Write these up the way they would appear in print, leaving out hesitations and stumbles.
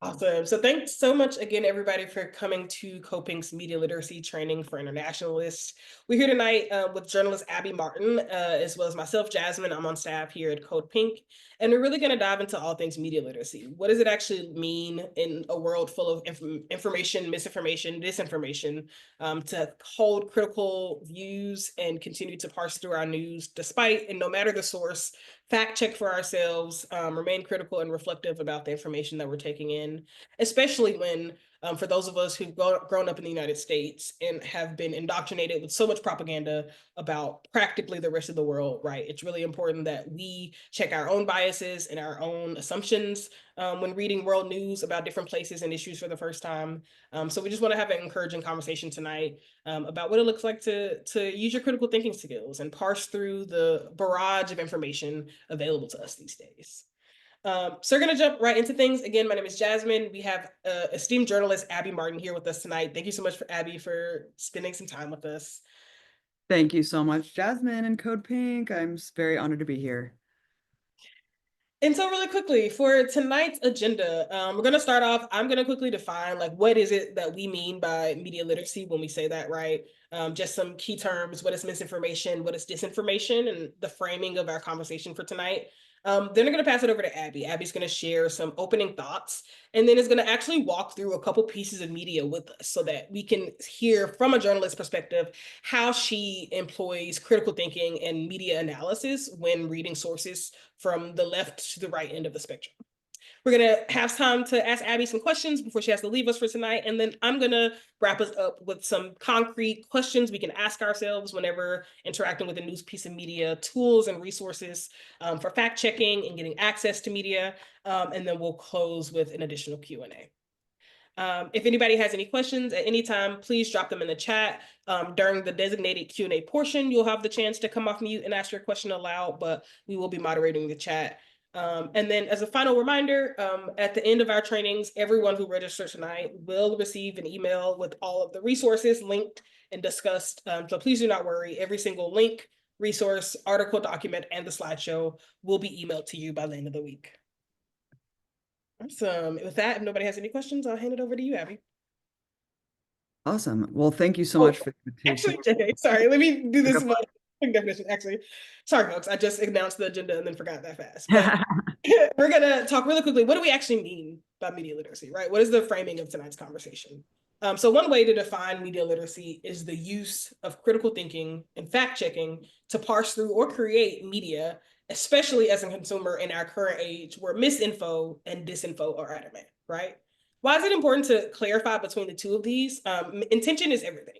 Awesome. So thanks so much again, everybody, for coming to CODEPINK's media literacy training for internationalists. We're here tonight with journalist Abby Martin, as well as myself, Jasmine. I'm on staff here at CODEPINK, and we're really going to dive into all things media literacy. What does it actually mean in a world full of information, misinformation, disinformation, to hold critical views and continue to parse through our news despite and no matter the source, fact check for ourselves, remain critical and reflective about the information that we're taking in, especially when, for those of us who've grown up in the United States and have been indoctrinated with so much propaganda about practically the rest of the world, right? It's really important that we check our own biases and our own assumptions when reading world news about different places and issues for the first time. So we just want to have an encouraging conversation tonight about what it looks like to use your critical thinking skills and parse through the barrage of information available to us these days. So we're going to jump right into things. Again, my name is Jasmine. We have esteemed journalist Abby Martin here with us tonight. Thank you so much for Abby for spending some time with us. Thank you so much, Jasmine and Code Pink. I'm very honored to be here. And so really quickly for tonight's agenda, we're going to start off. I'm going to quickly define like what is it that we mean by media literacy when we say that, right? Just some key terms. What is misinformation? What is disinformation? And the framing of our conversation for tonight. Then I'm going to pass it over to Abby. Abby's going to share some opening thoughts and then is going to actually walk through a couple pieces of media with us so that we can hear from a journalist perspective how she employs critical thinking and media analysis when reading sources from the left to the right end of the spectrum. We're going to have time to ask Abby some questions before she has to leave us for tonight. And then I'm going to wrap us up with some concrete questions we can ask ourselves whenever interacting with a news piece of media, tools and resources for fact checking and getting access to media. And then we'll close with an additional Q&A. If anybody has any questions at any time, please drop them in the chat. During the designated Q&A portion, you'll have the chance to come off mute and ask your question aloud, but we will be moderating the chat. And then as a final reminder, at the end of our trainings, everyone who registers tonight will receive an email with all of the resources linked and discussed. So please do not worry. Every single link, resource, article, document, and the slideshow will be emailed to you by the end of the week. Awesome. With that, if nobody has any questions, I'll hand it over to you, Abby. Awesome. Well, thank you so much for the invitation. Actually, JK, sorry, let me do this one definition. Actually, sorry, folks, I just announced the agenda and then forgot that fast. But we're gonna talk really quickly. What do we actually mean by media literacy, right? What is the framing of tonight's conversation? So one way to define media literacy is the use of critical thinking and fact checking to parse through or create media, especially as a consumer in our current age where misinfo and disinfo are adamant, right? Why is it important to clarify between the two of these? Intention is everything.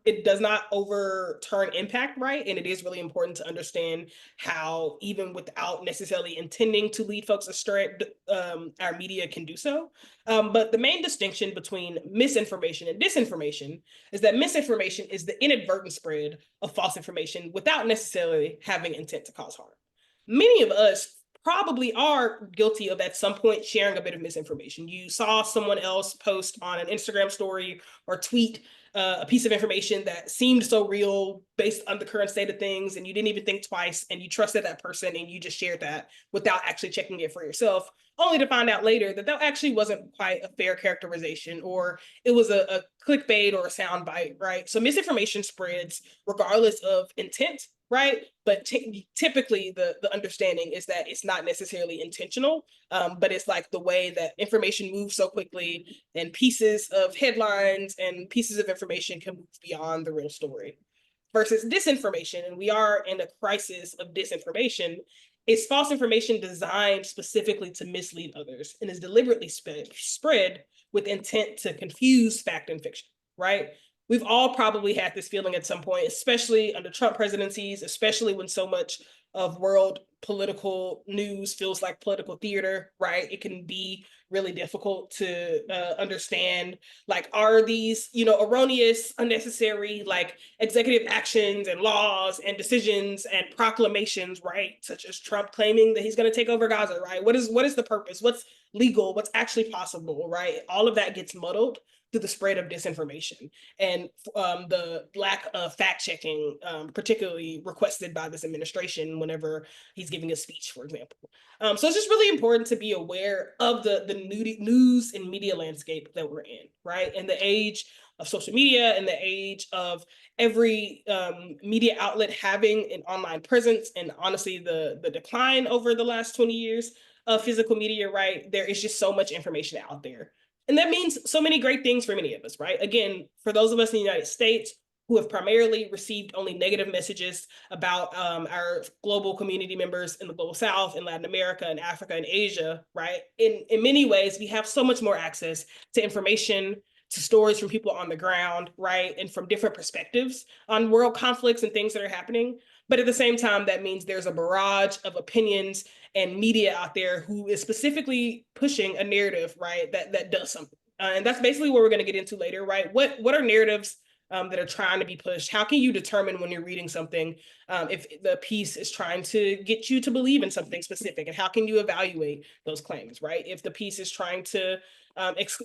It does not overturn impact, right? And it is really important to understand how, even without necessarily intending to lead folks astray, our media can do so. But the main distinction between misinformation and disinformation is that misinformation is the inadvertent spread of false information without necessarily having intent to cause harm. Many of us probably are guilty of at some point sharing a bit of misinformation. You saw someone else post on an Instagram story or tweet a piece of information that seemed so real based on the current state of things, and you didn't even think twice, and you trusted that person, and you just shared that without actually checking it for yourself, only to find out later that that actually wasn't quite a fair characterization, or it was a clickbait or a soundbite, right? So misinformation spreads regardless of intent, right? But typically the understanding is that it's not necessarily intentional, but it's like the way that information moves so quickly and pieces of headlines and pieces of information can move beyond the real story. Versus disinformation, and we are in a crisis of disinformation, it's false information designed specifically to mislead others and is deliberately spread with intent to confuse fact and fiction, right? We've all probably had this feeling at some point, especially under Trump presidencies, especially when so much of world political news feels like political theater, right? It can be really difficult to understand, like, are these, erroneous, unnecessary, like executive actions and laws and decisions and proclamations, right? Such as Trump claiming that he's going to take over Gaza, right? What is the purpose? What's legal? What's actually possible, right? All of that gets muddled through the spread of disinformation and the lack of fact checking, particularly requested by this administration whenever he's giving a speech, for example. So it's just really important to be aware of the news and media landscape that we're in, right? In the age of social media, in the age of every media outlet having an online presence, and honestly, the decline over the last 20 years of physical media, right? There is just so much information out there. And that means so many great things for many of us, right? Again, for those of us in the United States who have primarily received only negative messages about our global community members in the global South, in Latin America, and Africa, and Asia, right? In many ways, we have so much more access to information, to stories from people on the ground, right? And from different perspectives on world conflicts and things that are happening. But at the same time, that means there's a barrage of opinions and media out there who is specifically pushing a narrative, right? That does something. And that's basically what we're going to get into later, right? What are narratives that are trying to be pushed? How can you determine when you're reading something if the piece is trying to get you to believe in something specific? And how can you evaluate those claims, right? If the piece is trying to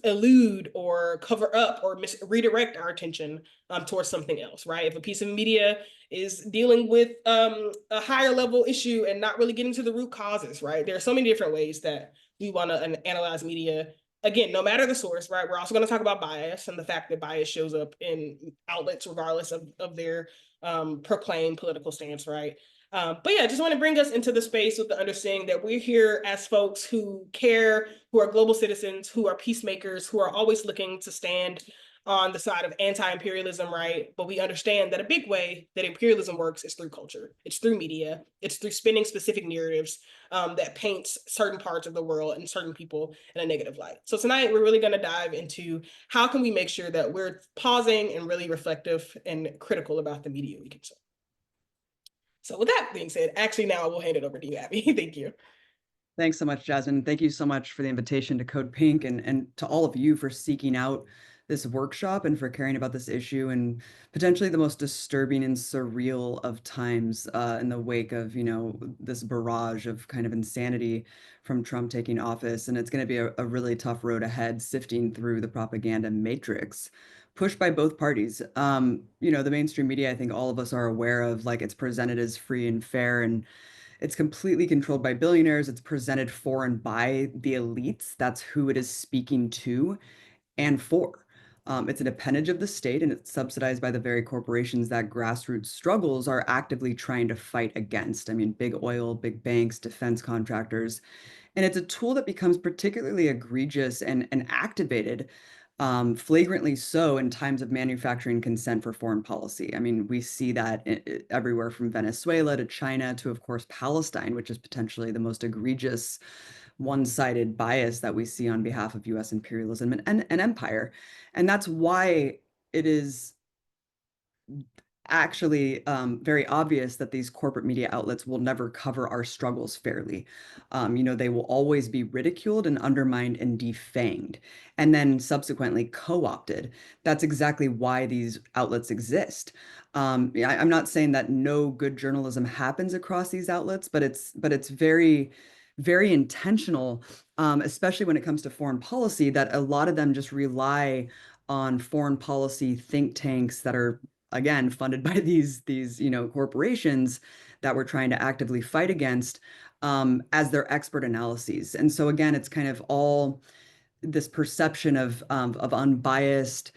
elude or cover up or redirect our attention towards something else, right? If a piece of media is dealing with a higher level issue and not really getting to the root causes, right? There are so many different ways that we want to analyze media. Again, no matter the source, right? We're also going to talk about bias and the fact that bias shows up in outlets regardless of their proclaimed political stance, right? But yeah, I just want to bring us into the space with the understanding that we're here as folks who care, who are global citizens, who are peacemakers, who are always looking to stand on the side of anti-imperialism, right? But we understand that a big way that imperialism works is through culture. It's through media. It's through spinning specific narratives that paints certain parts of the world and certain people in a negative light. So tonight, we're really going to dive into how can we make sure that we're pausing and really reflective and critical about the media we consume. So with that being said, actually now I will hand it over to you, Abby. Thank you. Thanks so much, Jasmine. Thank you so much for the invitation to Code Pink and to all of you for seeking out this workshop and for caring about this issue and potentially the most disturbing and surreal of times in the wake of, this barrage of kind of insanity from Trump taking office. And it's going to be a really tough road ahead, sifting through the propaganda matrix pushed by both parties. The mainstream media, I think all of us are aware of, like, it's presented as free and fair, and it's completely controlled by billionaires. It's presented for and by the elites. That's who it is speaking to and for. It's an appendage of the state, and it's subsidized by the very corporations that grassroots struggles are actively trying to fight against. I mean, big oil, big banks, defense contractors. And it's a tool that becomes particularly egregious and activated, flagrantly so, in times of manufacturing consent for foreign policy. I mean, we see that everywhere from Venezuela to China to, of course, Palestine, which is potentially the most egregious one-sided bias that we see on behalf of US imperialism and empire. And that's why it is actually very obvious that these corporate media outlets will never cover our struggles fairly. They will always be ridiculed and undermined and defanged, and then subsequently co-opted. That's exactly why these outlets exist. I'm not saying that no good journalism happens across these outlets, but it's very, very intentional, especially when it comes to foreign policy, that a lot of them just rely on foreign policy think tanks that are, again, funded by these corporations that we're trying to actively fight against, as their expert analyses. And so again, it's kind of all this perception of unbiased,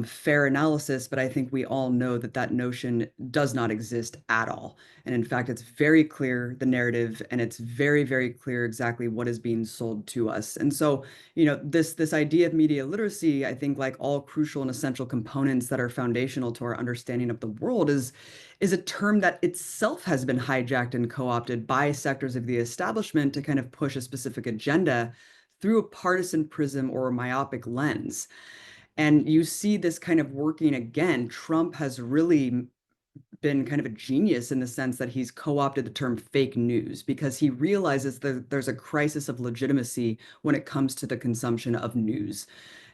fair analysis, but I think we all know that that notion does not exist at all. And in fact, it's very clear, the narrative, and it's very, very clear exactly what is being sold to us. And so, this idea of media literacy, I think, like all crucial and essential components that are foundational to our understanding of the world, is a term that itself has been hijacked and co-opted by sectors of the establishment to kind of push a specific agenda through a partisan prism or a myopic lens. And you see this kind of working again. Trump has really been kind of a genius in the sense that he's co-opted the term fake news because he realizes that there's a crisis of legitimacy when it comes to the consumption of news.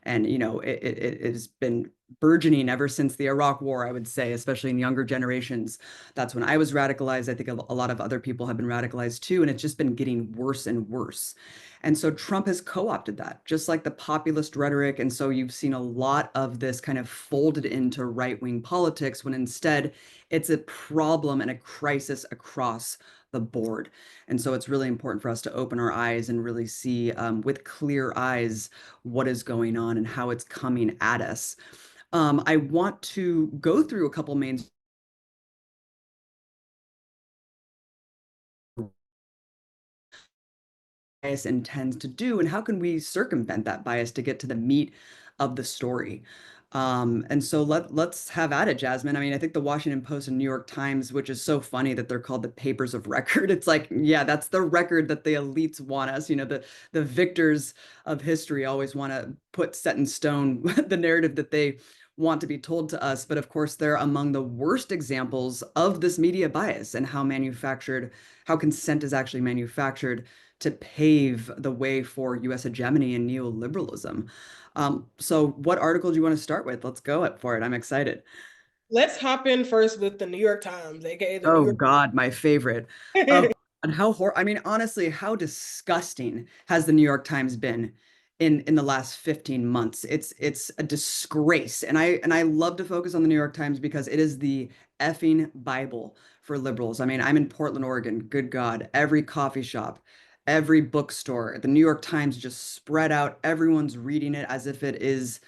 And, it has been burgeoning ever since the Iraq War, I would say, especially in younger generations. That's when I was radicalized. I think a lot of other people have been radicalized too, and it's just been getting worse and worse. And so Trump has co-opted that, just like the populist rhetoric. And so you've seen a lot of this kind of folded into right-wing politics when instead it's a problem and a crisis across the board. And so it's really important for us to open our eyes and really see with clear eyes what is going on and how it's coming at us. I want to go through a couple main bias intends to do, and how can we circumvent that bias to get to the meat of the story. And so let's have at it, Jasmine. I mean, I think the Washington Post and New York Times, which is so funny that they're called the papers of record. It's like, yeah, that's the record that the elites want us. You know, the victors of history always want to put set in stone the narrative that they want to be told to us. But of course, they're among the worst examples of this media bias and how consent is actually manufactured to pave the way for US hegemony and neoliberalism. So what article do you want to start with? Let's go for it. I'm excited. Let's hop in first with the New York Times, aka the New Oh York. God, my favorite. Oh, and I mean, honestly, how disgusting has the New York Times been in the last 15 months? It's a disgrace. And I love to focus on the New York Times because it is the effing Bible for liberals. I mean, I'm in Portland, Oregon. Good God, every coffee shop, every bookstore, the New York Times just spread out. Everyone's reading it as if it is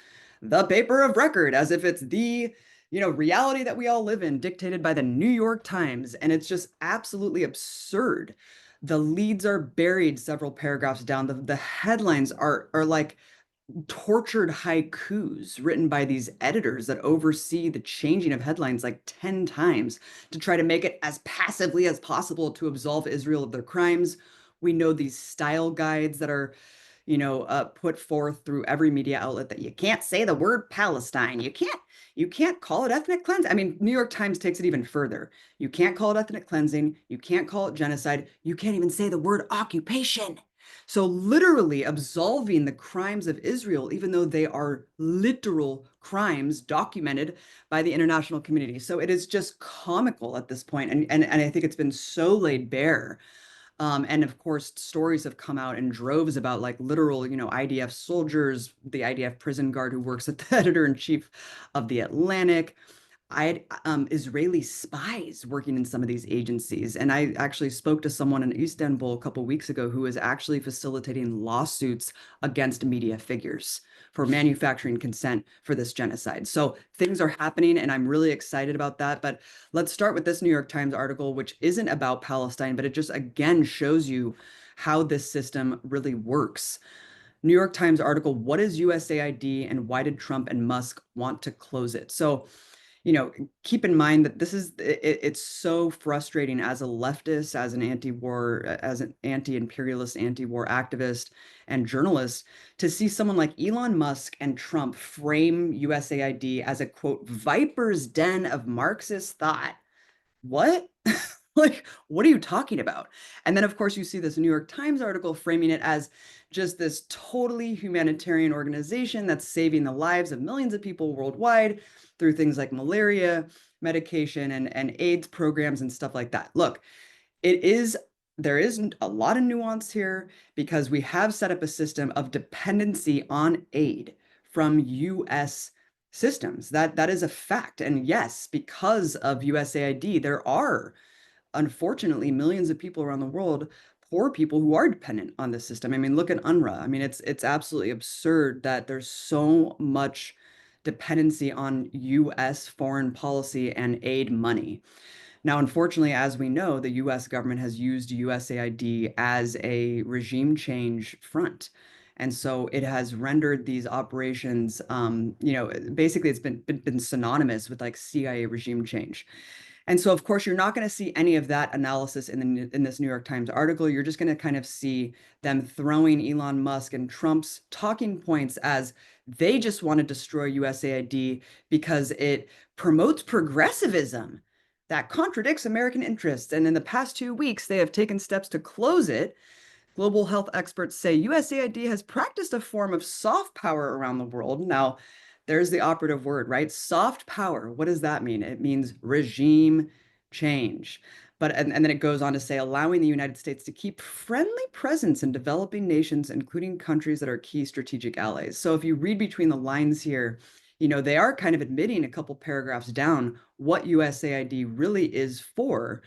the paper of record, as if it's the reality that we all live in, dictated by the New York Times. And it's just absolutely absurd. The leads are buried several paragraphs down. The headlines are like tortured haikus written by these editors that oversee the changing of headlines like 10 times to try to make it as passively as possible to absolve Israel of their crimes. We know these style guides that are put forth through every media outlet that you can't say the word Palestine. You can't call it ethnic cleansing. I mean, New York Times takes it even further. You can't call it ethnic cleansing. You can't call it genocide. You can't even say the word occupation. So literally absolving the crimes of Israel, even though they are literal crimes documented by the international community. So it is just comical at this point. And I think it's been so laid bare and of course, stories have come out in droves about like literal, IDF soldiers, the IDF prison guard who works at the editor in chief of the Atlantic. I had Israeli spies working in some of these agencies. And I actually spoke to someone in Istanbul a couple of weeks ago who is actually facilitating lawsuits against media figures for manufacturing consent for this genocide. So things are happening, and I'm really excited about that. But let's start with this New York Times article, which isn't about Palestine, but it just again shows you how this system really works. New York Times article, what is USAID and why did Trump and Musk want to close it? So keep in mind that it's so frustrating as a leftist, as an as an anti-imperialist, anti-war activist and journalist to see someone like Elon Musk and Trump frame USAID as a quote, viper's den of Marxist thought. What? Like, what are you talking about? And then, of course, you see this New York Times article framing it as just this totally humanitarian organization that's saving the lives of millions of people worldwide through things like malaria medication and AIDS programs and stuff like that. Look, there is a lot of nuance here because we have set up a system of dependency on aid from US systems. That is a fact. And yes, because of USAID, there are unfortunately millions of people around the world, poor people who are dependent on this system. I mean, look at UNRWA. I mean, it's absolutely absurd that there's so much dependency on US foreign policy and aid money. Now, unfortunately, as we know, the US government has used USAID as a regime change front. And so it has rendered these operations, basically it's been synonymous with like CIA regime change. And so, of course, you're not going to see any of that analysis in this New York Times article. You're just going to kind of see them throwing Elon Musk and Trump's talking points as they just want to destroy USAID because it promotes progressivism that contradicts American interests. And in the past 2 weeks, they have taken steps to close it. Global health experts say USAID has practiced a form of soft power around the world. Now, There's the operative word, right? Soft power. What does that mean? It means regime change. But and then it goes on to say allowing the United States to keep friendly presence in developing nations, including countries that are key strategic allies. So if you read between the lines here, they are kind of admitting a couple paragraphs down what USAID really is for.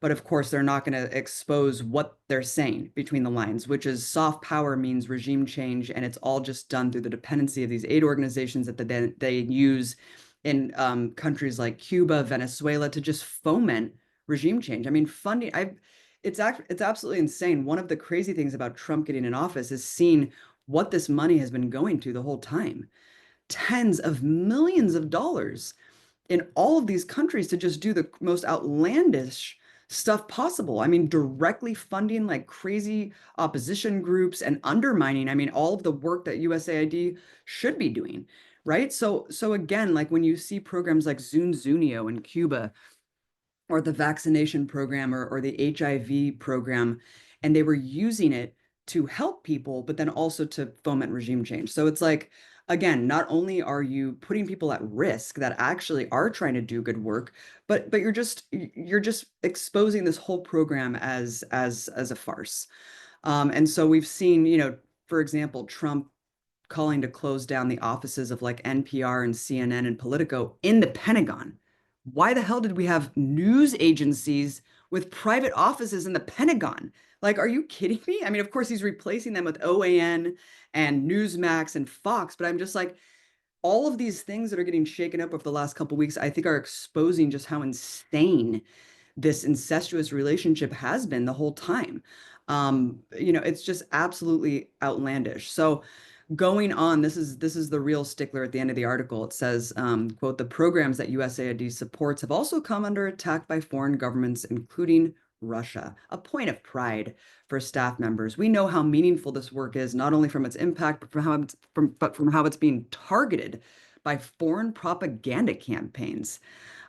But of course, they're not going to expose what they're saying between the lines, which is soft power means regime change. And it's all just done through the dependency of these aid organizations that they use in countries like Cuba, Venezuela to just foment regime change. I mean, funding, it's absolutely insane. One of the crazy things about Trump getting in office is seeing what this money has been going to the whole time. Tens of millions of dollars in all of these countries to just do the most outlandish stuff possible. I mean, directly funding like crazy opposition groups and undermining, I mean, all of the work that USAID should be doing, right? So again, like when you see programs like Zunzunio in Cuba or the vaccination program or the HIV program, and they were using it to help people, but then also to foment regime change. So it's like, again, not only are you putting people at risk that actually are trying to do good work, but you're just exposing this whole program as a farce. And so we've seen, for example, Trump calling to close down the offices of like NPR and CNN and Politico in the Pentagon. Why the hell did we have news agencies with private offices in the Pentagon? Like, are you kidding me? I mean, of course, he's replacing them with OAN and Newsmax and Fox, but I'm just like, all of these things that are getting shaken up over the last couple of weeks, I think are exposing just how insane this incestuous relationship has been the whole time. It's just absolutely outlandish. So going on, this is the real stickler at the end of the article. It says, quote, the programs that USAID supports have also come under attack by foreign governments, including Russia, a point of pride for staff members. We know how meaningful this work is, not only from its impact, but from how it's being targeted by foreign propaganda campaigns.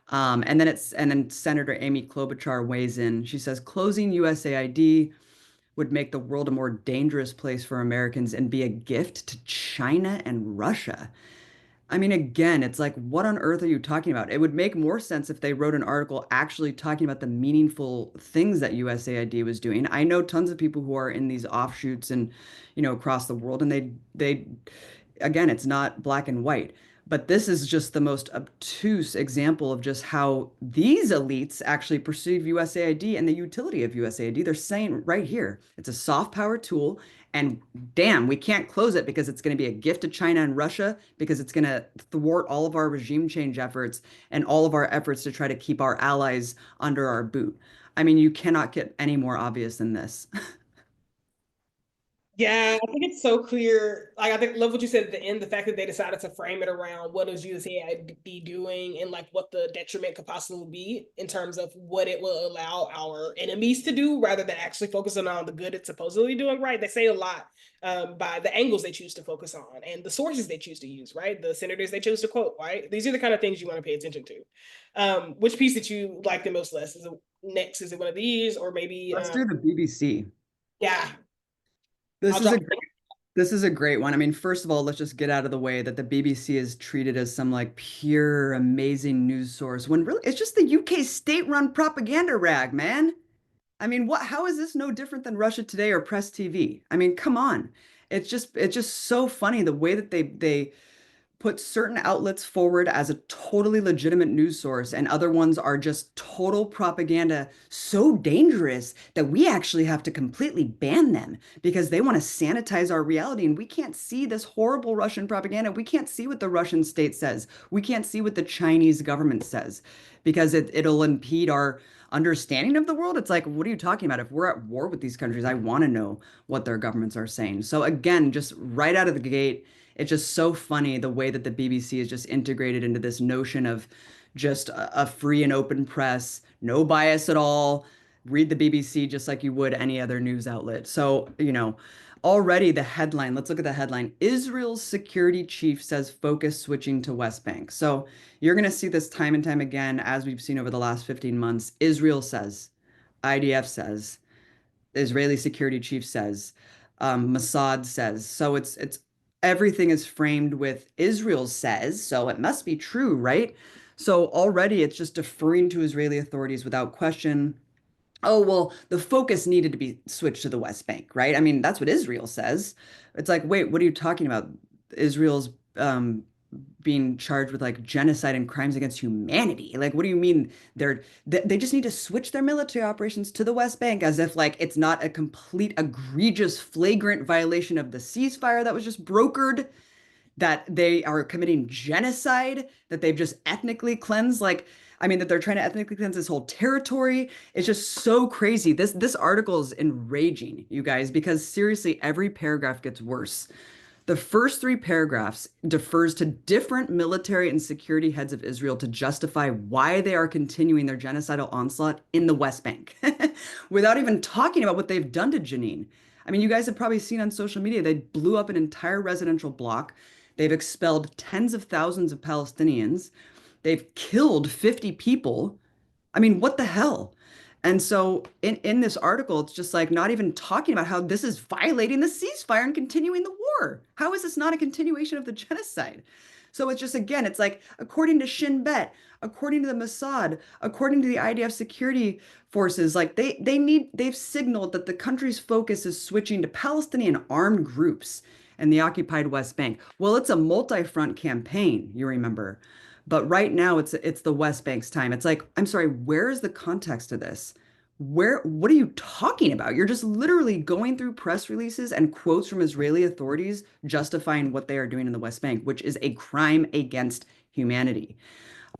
And then Senator Amy Klobuchar weighs in. She says closing USAID would make the world a more dangerous place for Americans and be a gift to China and Russia. I mean, again, it's like, what on earth are you talking about? It would make more sense if they wrote an article actually talking about the meaningful things that USAID was doing. I know tons of people who are in these offshoots and, across the world, and they again, it's not black and white. But this is just the most obtuse example of just how these elites actually perceive USAID and the utility of USAID. They're saying right here, it's a soft power tool. And damn, we can't close it because it's going to be a gift to China and Russia, because it's going to thwart all of our regime change efforts and all of our efforts to try to keep our allies under our boot. I mean, you cannot get any more obvious than this. Yeah, I think it's so clear. Like, I think love what you said at the end, the fact that they decided to frame it around what is USAID doing and like what the detriment could possibly be in terms of what it will allow our enemies to do rather than actually focusing on the good it's supposedly doing, right? They say a lot by the angles they choose to focus on and the sources they choose to use, right? The senators they choose to quote, right? These are the kind of things you want to pay attention to. Which piece did you like the most less? Is it next? Is it one of these? Or maybe, Let's do the BBC. yeah, This I'll is a drop. great, this is a great one. I mean, first of all, let's just get out of the way that the BBC is treated as some like pure, amazing news source when really it's just the UK state-run propaganda rag, man. I mean, how is this no different than Russia Today or Press TV? I mean, come on. It's just so funny the way that they put certain outlets forward as a totally legitimate news source, and other ones are just total propaganda, so dangerous that we actually have to completely ban them because they want to sanitize our reality. And we can't see this horrible Russian propaganda. We can't see what the Russian state says. We can't see what the Chinese government says because it'll impede our understanding of the world. It's like, what are you talking about? If we're at war with these countries, I want to know what their governments are saying. So again, just right out of the gate, it's just so funny the way that the BBC is just integrated into this notion of just a free and open press, no bias at all. Read the BBC just like you would any other news outlet. So, already the headline, let's look at the headline. Israel's security chief says focus switching to West Bank. So you're going to see this time and time again, as we've seen over the last 15 months. Israel says, IDF says, the Israeli security chief says, Mossad says. So it's everything is framed with Israel says, so it must be true, right? So already it's just deferring to Israeli authorities without question. Oh, well, the focus needed to be switched to the West Bank, right? I mean, that's what Israel says. It's like, wait, what are you talking about? Israel's being charged with like genocide and crimes against humanity. Like, what do you mean they just need to switch their military operations to the West Bank as if like it's not a complete egregious flagrant violation of the ceasefire that was just brokered, that they are committing genocide, that they've just ethnically cleansed, like, I mean, that they're trying to ethnically cleanse this whole territory. It's just so crazy. This article is enraging, you guys, because seriously, every paragraph gets worse. The first three paragraphs defers to different military and security heads of Israel to justify why they are continuing their genocidal onslaught in the West Bank, without even talking about what they've done to Jenin. I mean, you guys have probably seen on social media, they blew up an entire residential block. They've expelled tens of thousands of Palestinians. They've killed 50 people. I mean, what the hell? And so in this article, it's just like not even talking about how this is violating the ceasefire and continuing the war. How is this not a continuation of the genocide? So it's just, again, it's like, according to Shin Bet, according to the Mossad, according to the IDF security forces, like they've signaled that the country's focus is switching to Palestinian armed groups and the occupied West Bank. Well, it's a multi-front campaign, you remember. But right now it's the West Bank's time. It's like, I'm sorry, where is the context of this? What are you talking about? You're just literally going through press releases and quotes from Israeli authorities justifying what they are doing in the West Bank, which is a crime against humanity.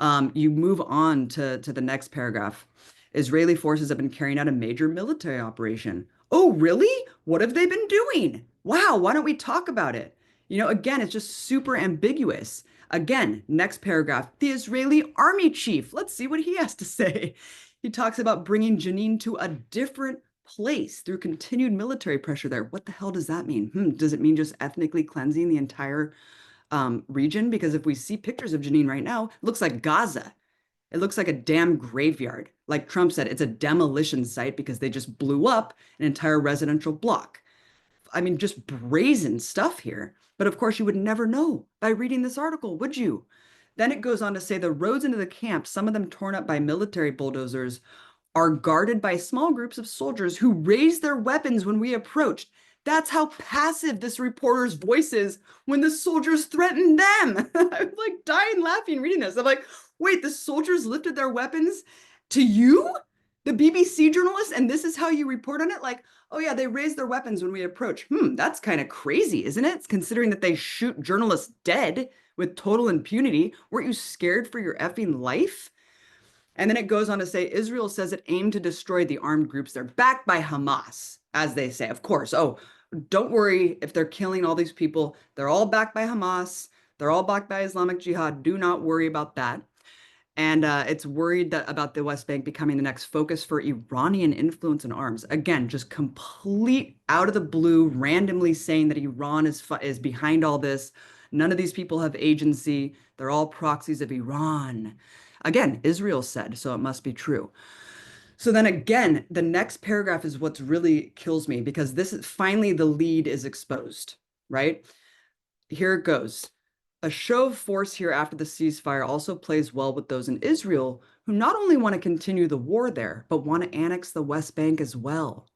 You move on to the next paragraph. Israeli forces have been carrying out a major military operation. Oh, really? What have they been doing? Wow, why don't we talk about it? You know, again, it's just super ambiguous. Again, next paragraph, the Israeli army chief. Let's see what he has to say. He talks about bringing Jenin to a different place through continued military pressure there. What the hell does that mean? Does it mean just ethnically cleansing the entire region? Because if we see pictures of Jenin right now, it looks like Gaza. It looks like a damn graveyard. Like Trump said, it's a demolition site because they just blew up an entire residential block. I mean, just brazen stuff here. But of course, you would never know by reading this article, would you? Then it goes on to say the roads into the camp, some of them torn up by military bulldozers, are guarded by small groups of soldiers who raised their weapons when we approached. That's how passive this reporter's voice is when the soldiers threatened them. I'm like dying laughing reading this. I'm like, wait, the soldiers lifted their weapons to you, the BBC journalist, and this is how you report on it? Like, oh yeah, they raised their weapons when we approach. That's kind of crazy, isn't it? Considering that they shoot journalists dead with total impunity. Weren't you scared for your effing life? And then it goes on to say Israel says it aimed to destroy the armed groups. They're backed by Hamas, as they say. Of course. Oh, don't worry if they're killing all these people. They're all backed by Hamas. They're all backed by Islamic Jihad. Do not worry about that. And it's worried that about the West Bank becoming the next focus for Iranian influence and arms. Again, just complete out of the blue, randomly saying that Iran is behind all this. None of these people have agency. They're all proxies of Iran. Again, Israel said, so it must be true. So then again, the next paragraph is what's really kills me because this is finally the lead is exposed, right? Here it goes. A show of force here after the ceasefire also plays well with those in Israel who not only want to continue the war there, but want to annex the West Bank as well.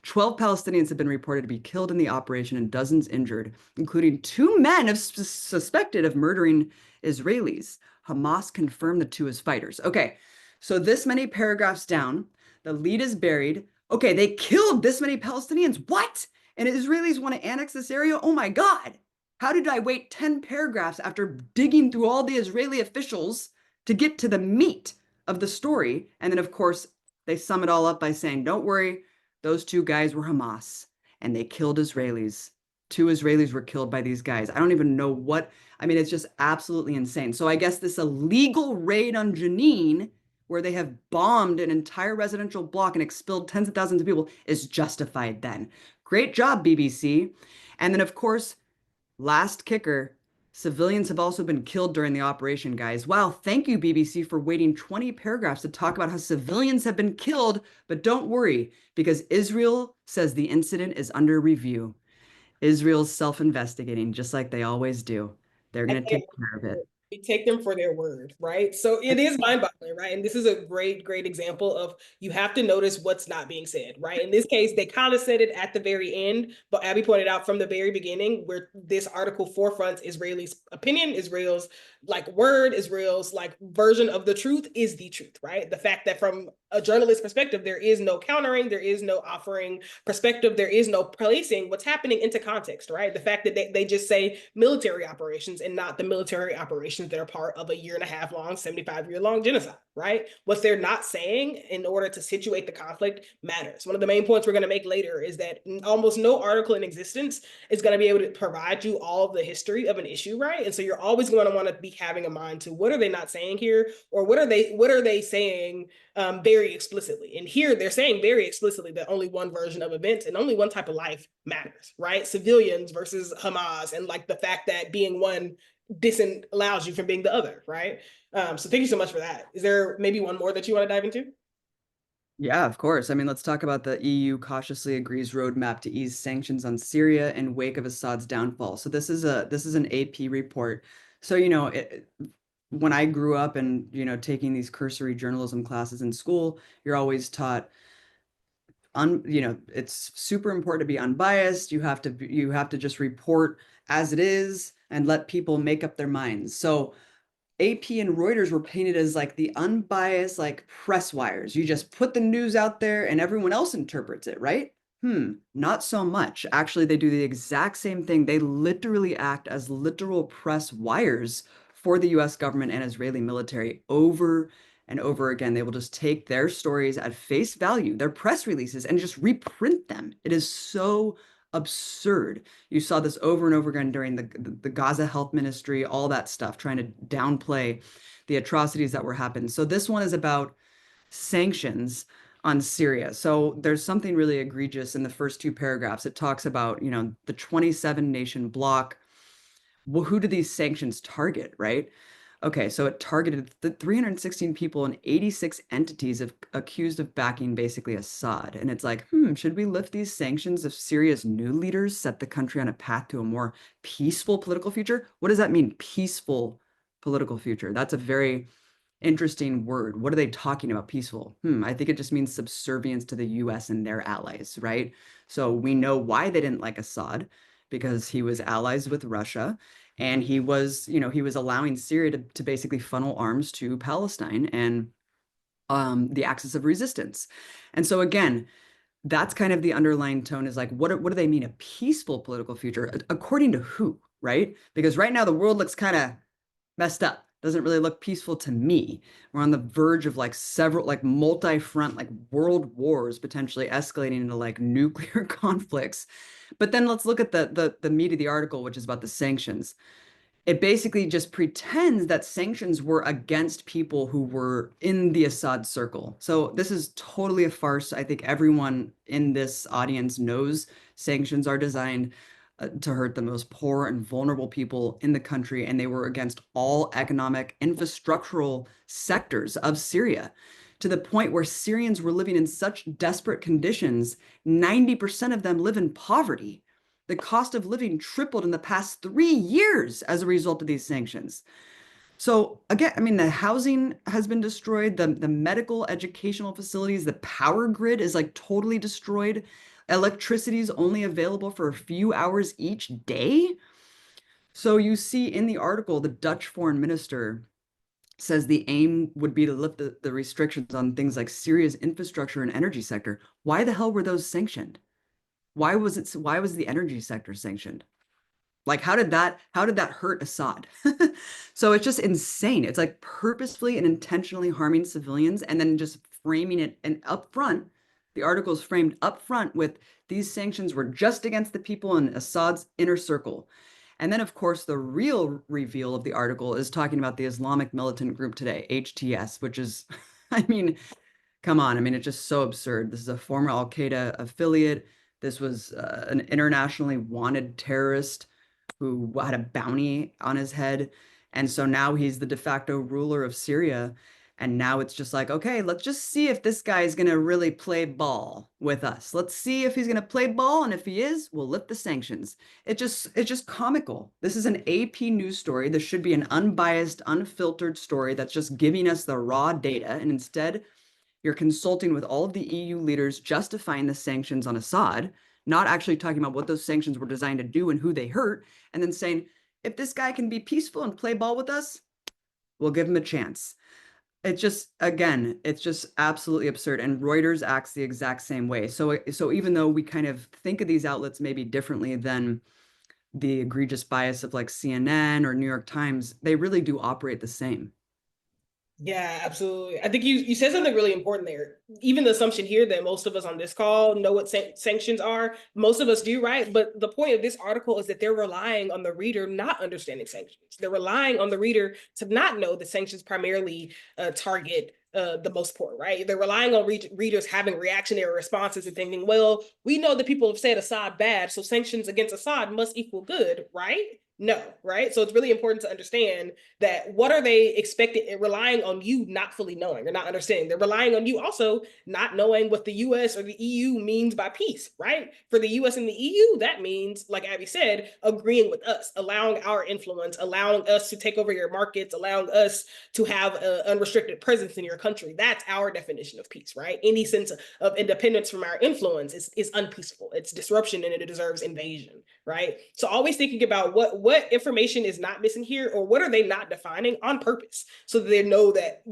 12 Palestinians have been reported to be killed in the operation and dozens injured, including two men suspected of murdering Israelis. Hamas confirmed the two as fighters. Okay, so this many paragraphs down, the lead is buried. Okay, they killed this many Palestinians. What? And Israelis want to annex this area? Oh my God. How did I wait 10 paragraphs after digging through all the Israeli officials to get to the meat of the story? And then, of course, they sum it all up by saying, don't worry, those two guys were Hamas and they killed Israelis. Two Israelis were killed by these guys. I don't even know what, I mean, it's just absolutely insane. So I guess this illegal raid on Jenin, where they have bombed an entire residential block and expelled tens of thousands of people, is justified then. Great job, BBC. And then, of course, last kicker, civilians have also been killed during the operation, guys. Wow, thank you, BBC, for waiting 20 paragraphs to talk about how civilians have been killed. But don't worry, because Israel says the incident is under review. Israel's self-investigating, just like they always do. They're I going to think take care of it. we take them for their word, right? So it is mind-boggling, right? And this is a great, great example of you have to notice what's not being said, right? In this case, they kind of said it at the very end, but Abby pointed out from the very beginning where this article forefronts Israel's opinion, Israel's like word, Israel's like version of the truth is the truth, right? The fact that from a journalist perspective, there is no countering, there is no offering perspective, there is no placing what's happening into context, right? The fact that they just say military operations and not the military operations that are part of a year and a half long, 75-year long genocide, right? What they're not saying in order to situate the conflict matters. One of the main points we're going to make later is that almost no article in existence is going to be able to provide you all of the history of an issue, right? And so you're always going to want to be having a mind to what are they not saying here, or what are they saying very explicitly. And here they're saying very explicitly that only one version of events and only one type of life matters, right? Civilians versus Hamas, and like the fact that being one disallows you from being the other, right? So thank you so much for that. Is there maybe one more that you want to dive into? Yeah, of course. I mean, let's talk about the EU cautiously agrees roadmap to ease sanctions on Syria in wake of Assad's downfall. So this is an AP report. So, when I grew up and, taking these cursory journalism classes in school, you're always taught it's super important to be unbiased. You have to just report as it is and let people make up their minds. So AP and Reuters were painted as like the unbiased, like press wires. You just put the news out there and everyone else interprets it, right? Not so much. Actually, they do the exact same thing. They literally act as literal press wires for the US government and Israeli military over and over again. They will just take their stories at face value, their press releases, and just reprint them. It is so absurd. You saw this over and over again during the Gaza Health Ministry, all that stuff, trying to downplay the atrocities that were happening. So this one is about sanctions on Syria. So there's something really egregious in the first two paragraphs. It talks about, the 27 nation bloc. Well, who do these sanctions target, right? Okay, so it targeted the 316 people and 86 entities accused of backing basically Assad. And it's like, should we lift these sanctions if Syria's new leaders set the country on a path to a more peaceful political future? What does that mean, peaceful political future? That's a very interesting word. What are they talking about, peaceful? I think it just means subservience to the US and their allies, right? So we know why they didn't like Assad, because he was allies with Russia, and he was allowing Syria to basically funnel arms to Palestine and the axis of resistance. And so again, that's kind of the underlying tone, is like, what do they mean, a peaceful political future? According to who, right? Because right now the world looks kind of messed up. Doesn't really look peaceful to me. We're on the verge of like several, like multi-front, like world wars potentially escalating into like nuclear conflicts. But then let's look at the meat of the article, which is about the sanctions. It basically just pretends that sanctions were against people who were in the Assad circle. So this is totally a farce. I think everyone in this audience knows sanctions are designed to hurt the most poor and vulnerable people in the country, and they were against all economic, infrastructural sectors of Syria, to the point where Syrians were living in such desperate conditions, 90% of them live in poverty. The cost of living tripled in the past 3 years as a result of these sanctions. So again, I mean, the housing has been destroyed, the medical educational facilities, the power grid is like totally destroyed. Electricity is only available for a few hours each day. So you see in the article, the Dutch foreign minister says the aim would be to lift the restrictions on things like Syria's infrastructure and energy sector. Why the hell were those sanctioned? Why was the energy sector sanctioned? Like, how did that hurt Assad? So it's just insane. It's like purposefully and intentionally harming civilians and then just framing it, and up front, the article is framed up front with these sanctions were just against the people in Assad's inner circle. And then, of course, the real reveal of the article is talking about the Islamic militant group today, HTS, which is, I mean, come on. I mean, it's just so absurd. This is a former Al Qaeda affiliate. This was an internationally wanted terrorist who had a bounty on his head. And so now he's the de facto ruler of Syria. And now it's just like, okay, let's just see if this guy is going to really play ball with us. Let's see if he's going to play ball. And if he is, we'll lift the sanctions. It's just comical. This is an AP news story. This should be an unbiased, unfiltered story that's just giving us the raw data. And instead, you're consulting with all of the EU leaders justifying the sanctions on Assad, not actually talking about what those sanctions were designed to do and who they hurt, and then saying, if this guy can be peaceful and play ball with us, we'll give him a chance. It's just, again, it's just absolutely absurd. And Reuters acts the exact same way. So even though we kind of think of these outlets maybe differently than the egregious bias of like CNN or New York Times, they really do operate the same. Yeah, absolutely. I think you said something really important there. Even the assumption here that most of us on this call know what sanctions are, most of us do, right? But the point of this article is that they're relying on the reader not understanding sanctions. They're relying on the reader to not know that sanctions primarily target the most poor, right? They're relying on readers having reactionary responses and thinking, well, we know that people have said Assad bad, so sanctions against Assad must equal good, right? No, right? So it's really important to understand that what are they expecting, relying on you not fully knowing or not understanding. They're relying on you also not knowing what the US or the EU means by peace, right? For the US and the EU, that means, like Abby said, agreeing with us, allowing our influence, allowing us to take over your markets, allowing us to have an unrestricted presence in your country. That's our definition of peace, right? Any sense of independence from our influence is unpeaceful. It's disruption and it deserves invasion, right? So always thinking about what information is not missing here, or what are they not defining on purpose, so that they know that,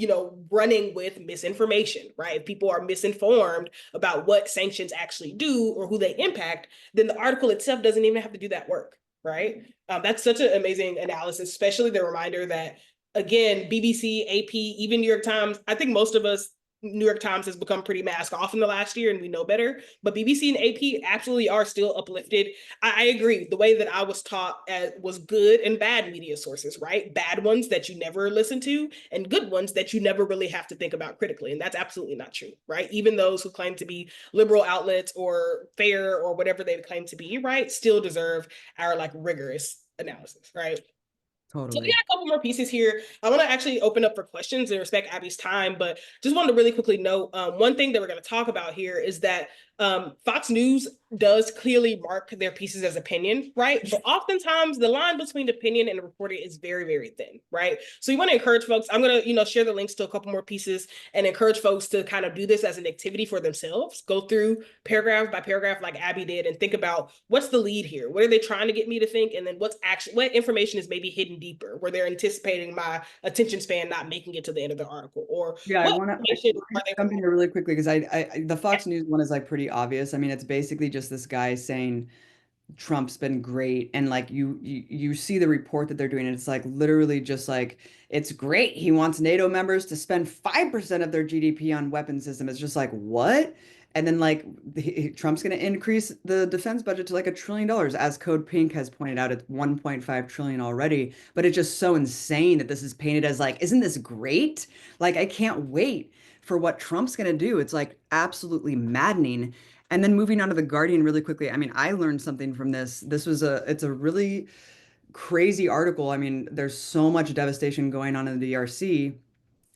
running with misinformation, right? If people are misinformed about what sanctions actually do or who they impact, then the article itself doesn't even have to do that work, right? That's such an amazing analysis, especially the reminder that, again, BBC, AP, even New York Times, I think most of us, New York Times has become pretty mask off in the last year and we know better, but BBC and AP absolutely are still uplifted. I agree. The way that I was taught was good and bad media sources, right? Bad ones that you never listen to and good ones that you never really have to think about critically. And that's absolutely not true, right? Even those who claim to be liberal outlets or fair or whatever they claim to be, right, still deserve our like rigorous analysis, right? So we got Totally. a couple more pieces here. I want to actually open up for questions and respect Abby's time, but just wanted to really quickly note one thing that we're going to talk about here is that Fox News does clearly mark their pieces as opinion, right? But oftentimes the line between opinion and reporting is very, very thin, right? So you want to encourage folks. I'm going to, share the links to a couple more pieces and encourage folks to kind of do this as an activity for themselves. Go through paragraph by paragraph like Abby did and think about what's the lead here? What are they trying to get me to think? And then what information is maybe hidden deeper where they're anticipating my attention span not making it to the end of the article? Or Yeah, I what want to information are they jump in here really quickly because the yeah. Fox News one is like pretty obvious. I mean, it's basically just this guy saying Trump's been great, and like you see the report that they're doing, and it's like literally just like it's great. He wants NATO members to spend 5% of their GDP on weapon system. It's just like what? And then like Trump's going to increase the defense budget to like $1 trillion, as Code Pink has pointed out, it's 1.5 trillion already. But it's just so insane that this is painted as like, isn't this great? Like I can't wait for what Trump's going to do. It's like absolutely maddening. And then moving on to the Guardian really quickly. I mean, I learned something from this. It's a really crazy article. I mean, there's so much devastation going on in the DRC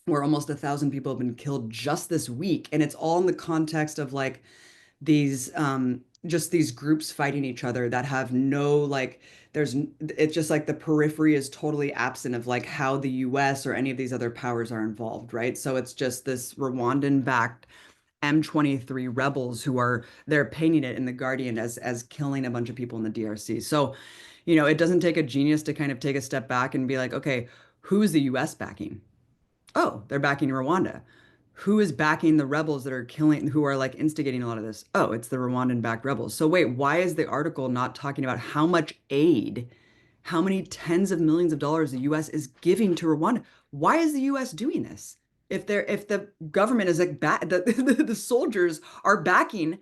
where almost 1,000 people have been killed just this week. And it's all in the context of like these just these groups fighting each other that have no like it's just like the periphery is totally absent of like how the US or any of these other powers are involved, right? So it's just this Rwandan backed M23 rebels who are they're painting it in the Guardian as killing a bunch of people in the DRC. So, it doesn't take a genius to kind of take a step back and be like, okay, who's the US backing? Oh, they're backing Rwanda. Who is backing the rebels that are killing, who are like instigating a lot of this? Oh, it's the Rwandan backed rebels. So wait, why is the article not talking about how much aid, how many tens of millions of dollars the US is giving to Rwanda? Why is the US doing this? If the government is like the soldiers are backing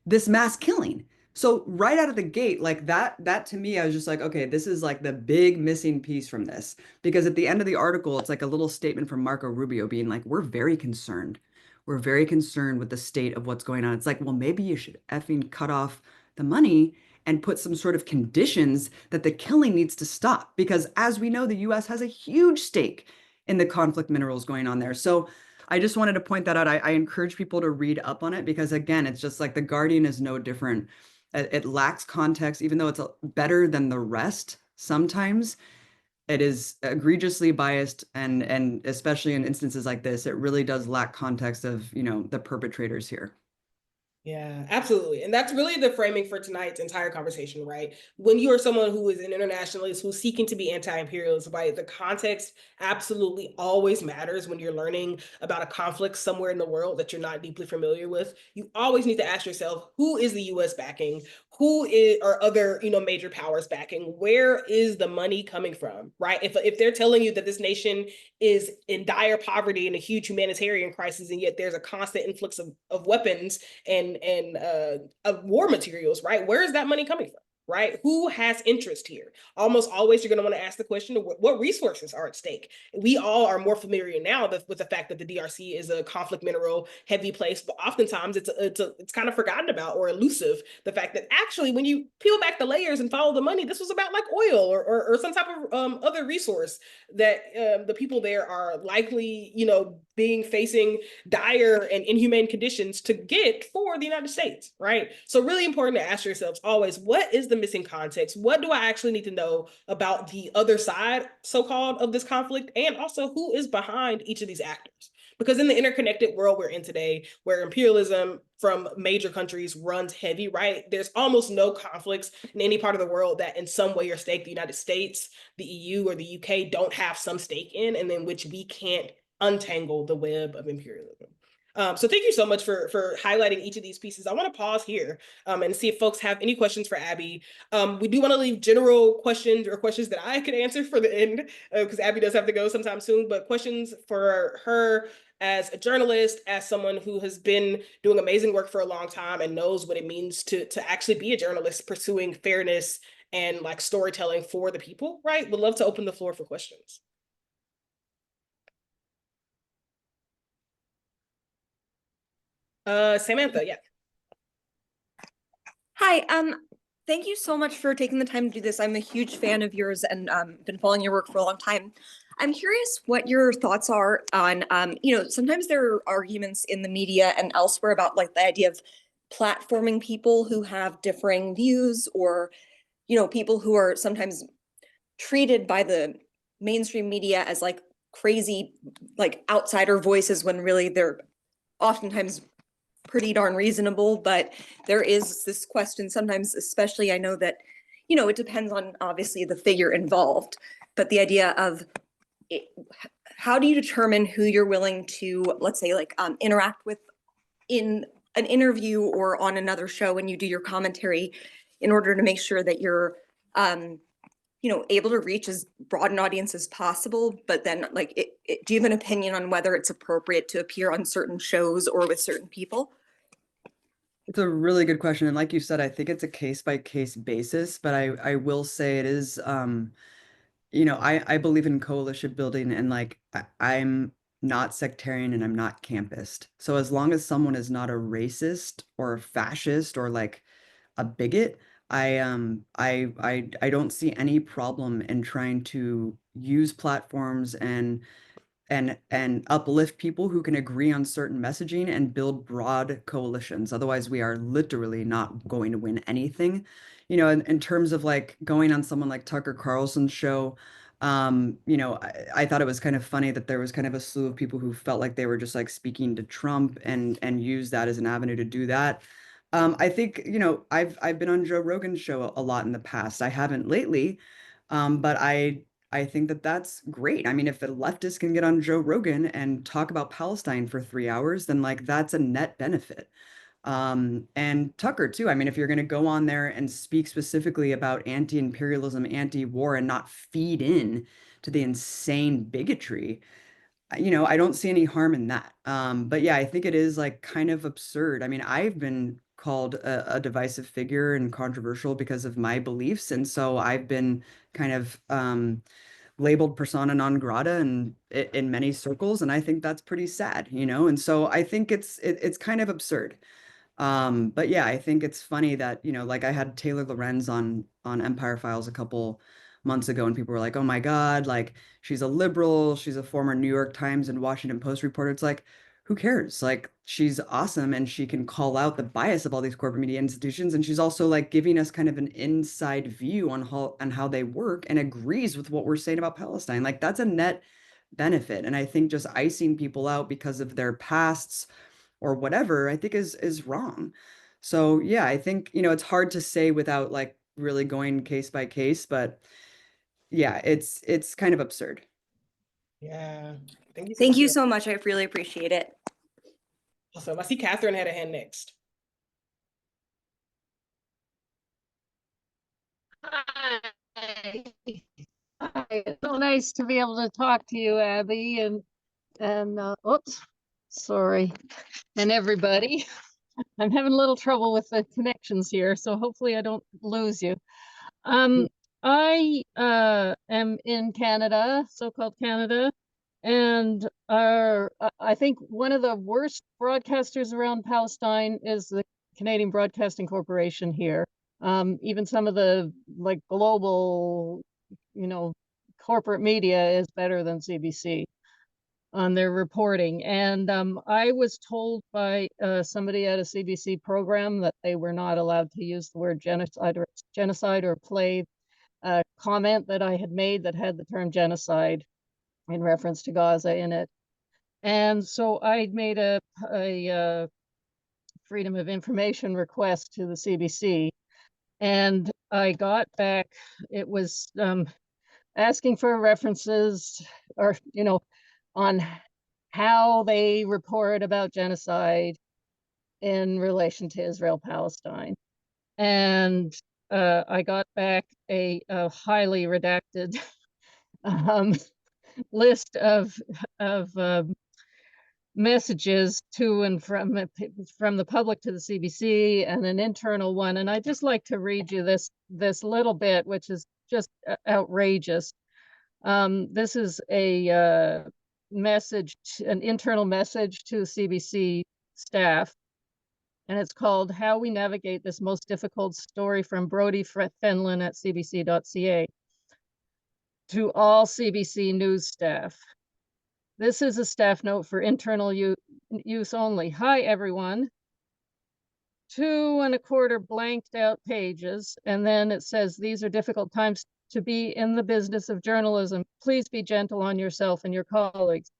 this mass killing. So right out of the gate, like that to me, I was just like, okay, this is like the big missing piece from this. Because at the end of the article, it's like a little statement from Marco Rubio being like, we're very concerned. We're very concerned with the state of what's going on. It's like, well, maybe you should effing cut off the money and put some sort of conditions that the killing needs to stop. Because as we know, the US has a huge stake in the conflict minerals going on there. So I just wanted to point that out. I encourage people to read up on it because again, it's just like The Guardian is no different. It lacks context, even though it's better than the rest. Sometimes it is egregiously biased, and especially in instances like this, it really does lack context of, the perpetrators here. Yeah, absolutely. And that's really the framing for tonight's entire conversation, right? When you are someone who is an internationalist who's seeking to be anti-imperialist, right? The context absolutely always matters when you're learning about a conflict somewhere in the world that you're not deeply familiar with. You always need to ask yourself, who is the US backing? Who is or other, major powers backing? Where is the money coming from, right? If they're telling you that this nation is in dire poverty and a huge humanitarian crisis, and yet there's a constant influx of weapons and of war materials, right? Where is that money coming from? Right? Who has interest here? Almost always, you're going to want to ask the question of what resources are at stake. We all are more familiar now with the fact that the DRC is a conflict mineral heavy place, but oftentimes it's kind of forgotten about or elusive. The fact that actually, when you peel back the layers and follow the money, this was about like oil or some type of other resource that the people there are likely, being facing dire and inhumane conditions to get for the United States, right? So really important to ask yourselves always, what is the missing context? What do I actually need to know about the other side, so-called, of this conflict? And also, who is behind each of these actors? Because in the interconnected world we're in today, where imperialism from major countries runs heavy, right? There's almost no conflicts in any part of the world that in some way or stake the United States, the EU, or the UK don't have some stake in, and in which we can't untangle the web of imperialism. So thank you so much for highlighting each of these pieces. I want to pause here and see if folks have any questions for Abby. We do want to leave general questions or questions that I could answer for the end because Abby does have to go sometime soon, but questions for her as a journalist, as someone who has been doing amazing work for a long time and knows what it means to actually be a journalist pursuing fairness and like storytelling for the people, right? Would love to open the floor for questions. Samantha, yeah. Hi, thank you so much for taking the time to do this. I'm a huge fan of yours and been following your work for a long time. I'm curious what your thoughts are on, sometimes there are arguments in the media and elsewhere about like the idea of platforming people who have differing views or, people who are sometimes treated by the mainstream media as like crazy, like outsider voices when really they're oftentimes pretty darn reasonable. But there is this question sometimes, especially I know that, it depends on obviously the figure involved, but the idea of it, how do you determine who you're willing to, let's say, like interact with in an interview or on another show when you do your commentary in order to make sure that you're able to reach as broad an audience as possible, but then like, do you have an opinion on whether it's appropriate to appear on certain shows or with certain people? It's a really good question. And like you said, I think it's a case by case basis, but I will say it is, I believe in coalition building and like I'm not sectarian and I'm not campist. So as long as someone is not a racist or a fascist or like a bigot, I don't see any problem in trying to use platforms and uplift people who can agree on certain messaging and build broad coalitions. Otherwise, we are literally not going to win anything. In terms of like going on someone like Tucker Carlson's show, I thought it was kind of funny that there was kind of a slew of people who felt like they were just like speaking to Trump and use that as an avenue to do that. I think, I've been on Joe Rogan's show a lot in the past. I haven't lately, but I think that that's great. I mean, if the leftists can get on Joe Rogan and talk about Palestine for 3 hours, then like that's a net benefit. And Tucker too. I mean, if you're going to go on there and speak specifically about anti-imperialism, anti-war, and not feed in to the insane bigotry, I don't see any harm in that. But yeah, I think it is like kind of absurd. I mean, I've been called a divisive figure and controversial because of my beliefs, and so I've been kind of labeled persona non grata in many circles, and I think that's pretty sad, And so I think it's kind of absurd. But yeah, I think it's funny that, like I had Taylor Lorenz on Empire Files a couple months ago, and people were like, oh my God, like she's a liberal, she's a former New York Times and Washington Post reporter. It's like, who cares? Like she's awesome and she can call out the bias of all these corporate media institutions. And she's also like giving us kind of an inside view on how they work and agrees with what we're saying about Palestine. Like that's a net benefit. And I think just icing people out because of their pasts or whatever, I think is wrong. So yeah, I think, it's hard to say without like really going case by case, but yeah, it's kind of absurd. Yeah. Thank you so Thank much. you so much. I really appreciate it. Awesome. I see Catherine had a hand next. Hi. Hi. It's so nice to be able to talk to you, Abby, and oops, sorry, and everybody. I'm having a little trouble with the connections here, so hopefully I don't lose you. I am in Canada, so-called Canada, and I think one of the worst broadcasters around Palestine is the Canadian Broadcasting Corporation here. Even some of the like global, corporate media is better than CBC on their reporting. And I was told by somebody at a CBC program that they were not allowed to use the word genocide or play a comment that I had made that had the term genocide in reference to Gaza in it. And so I made a Freedom of Information request to the CBC, and I got back, it was asking for references or, on how they report about genocide in relation to Israel-Palestine. And I got back a highly redacted list of messages to and from the public to the CBC and an internal one. And I'd just like to read you this little bit, which is just outrageous. This is a message, an internal message to CBC staff, and it's called "How We Navigate This Most Difficult Story" from Brodie Fenlon at cbc.ca. To all CBC News staff. This is a staff note for internal use only. Hi, everyone. 2¼ blanked out pages, and then it says, these are difficult times to be in the business of journalism. Please be gentle on yourself and your colleagues.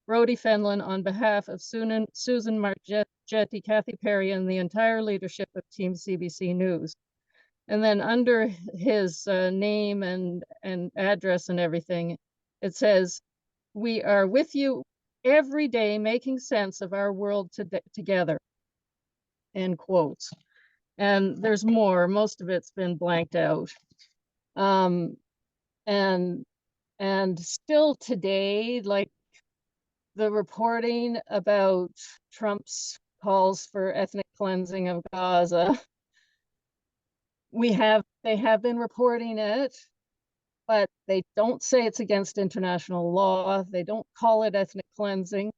Brodie Fenlon, on behalf of Susan Margetti, Kathy Perry, and the entire leadership of Team CBC News. And then under his name and address and everything, it says, we are with you every day making sense of our world together, end quotes. And there's more, most of it's been blanked out. And still today, like the reporting about Trump's calls for ethnic cleansing of Gaza, they have been reporting it, but they don't say it's against international law. They don't call it ethnic cleansing.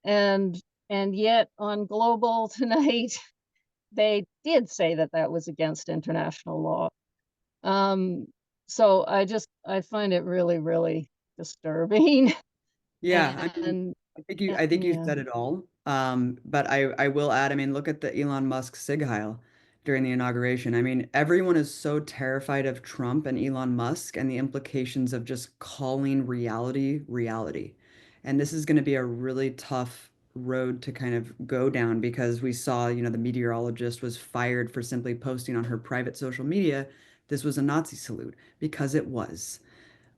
And yet on Global tonight, they did say that that was against international law. So I find it really, really disturbing. Yeah, And I think you yeah. said it all. But I will add, I mean, look at the Elon Musk SIG Heil during the inauguration. I mean, everyone is so terrified of Trump and Elon Musk and the implications of just calling reality reality. And this is going to be a really tough road to kind of go down because we saw, the meteorologist was fired for simply posting on her private social media, this was a Nazi salute, because it was.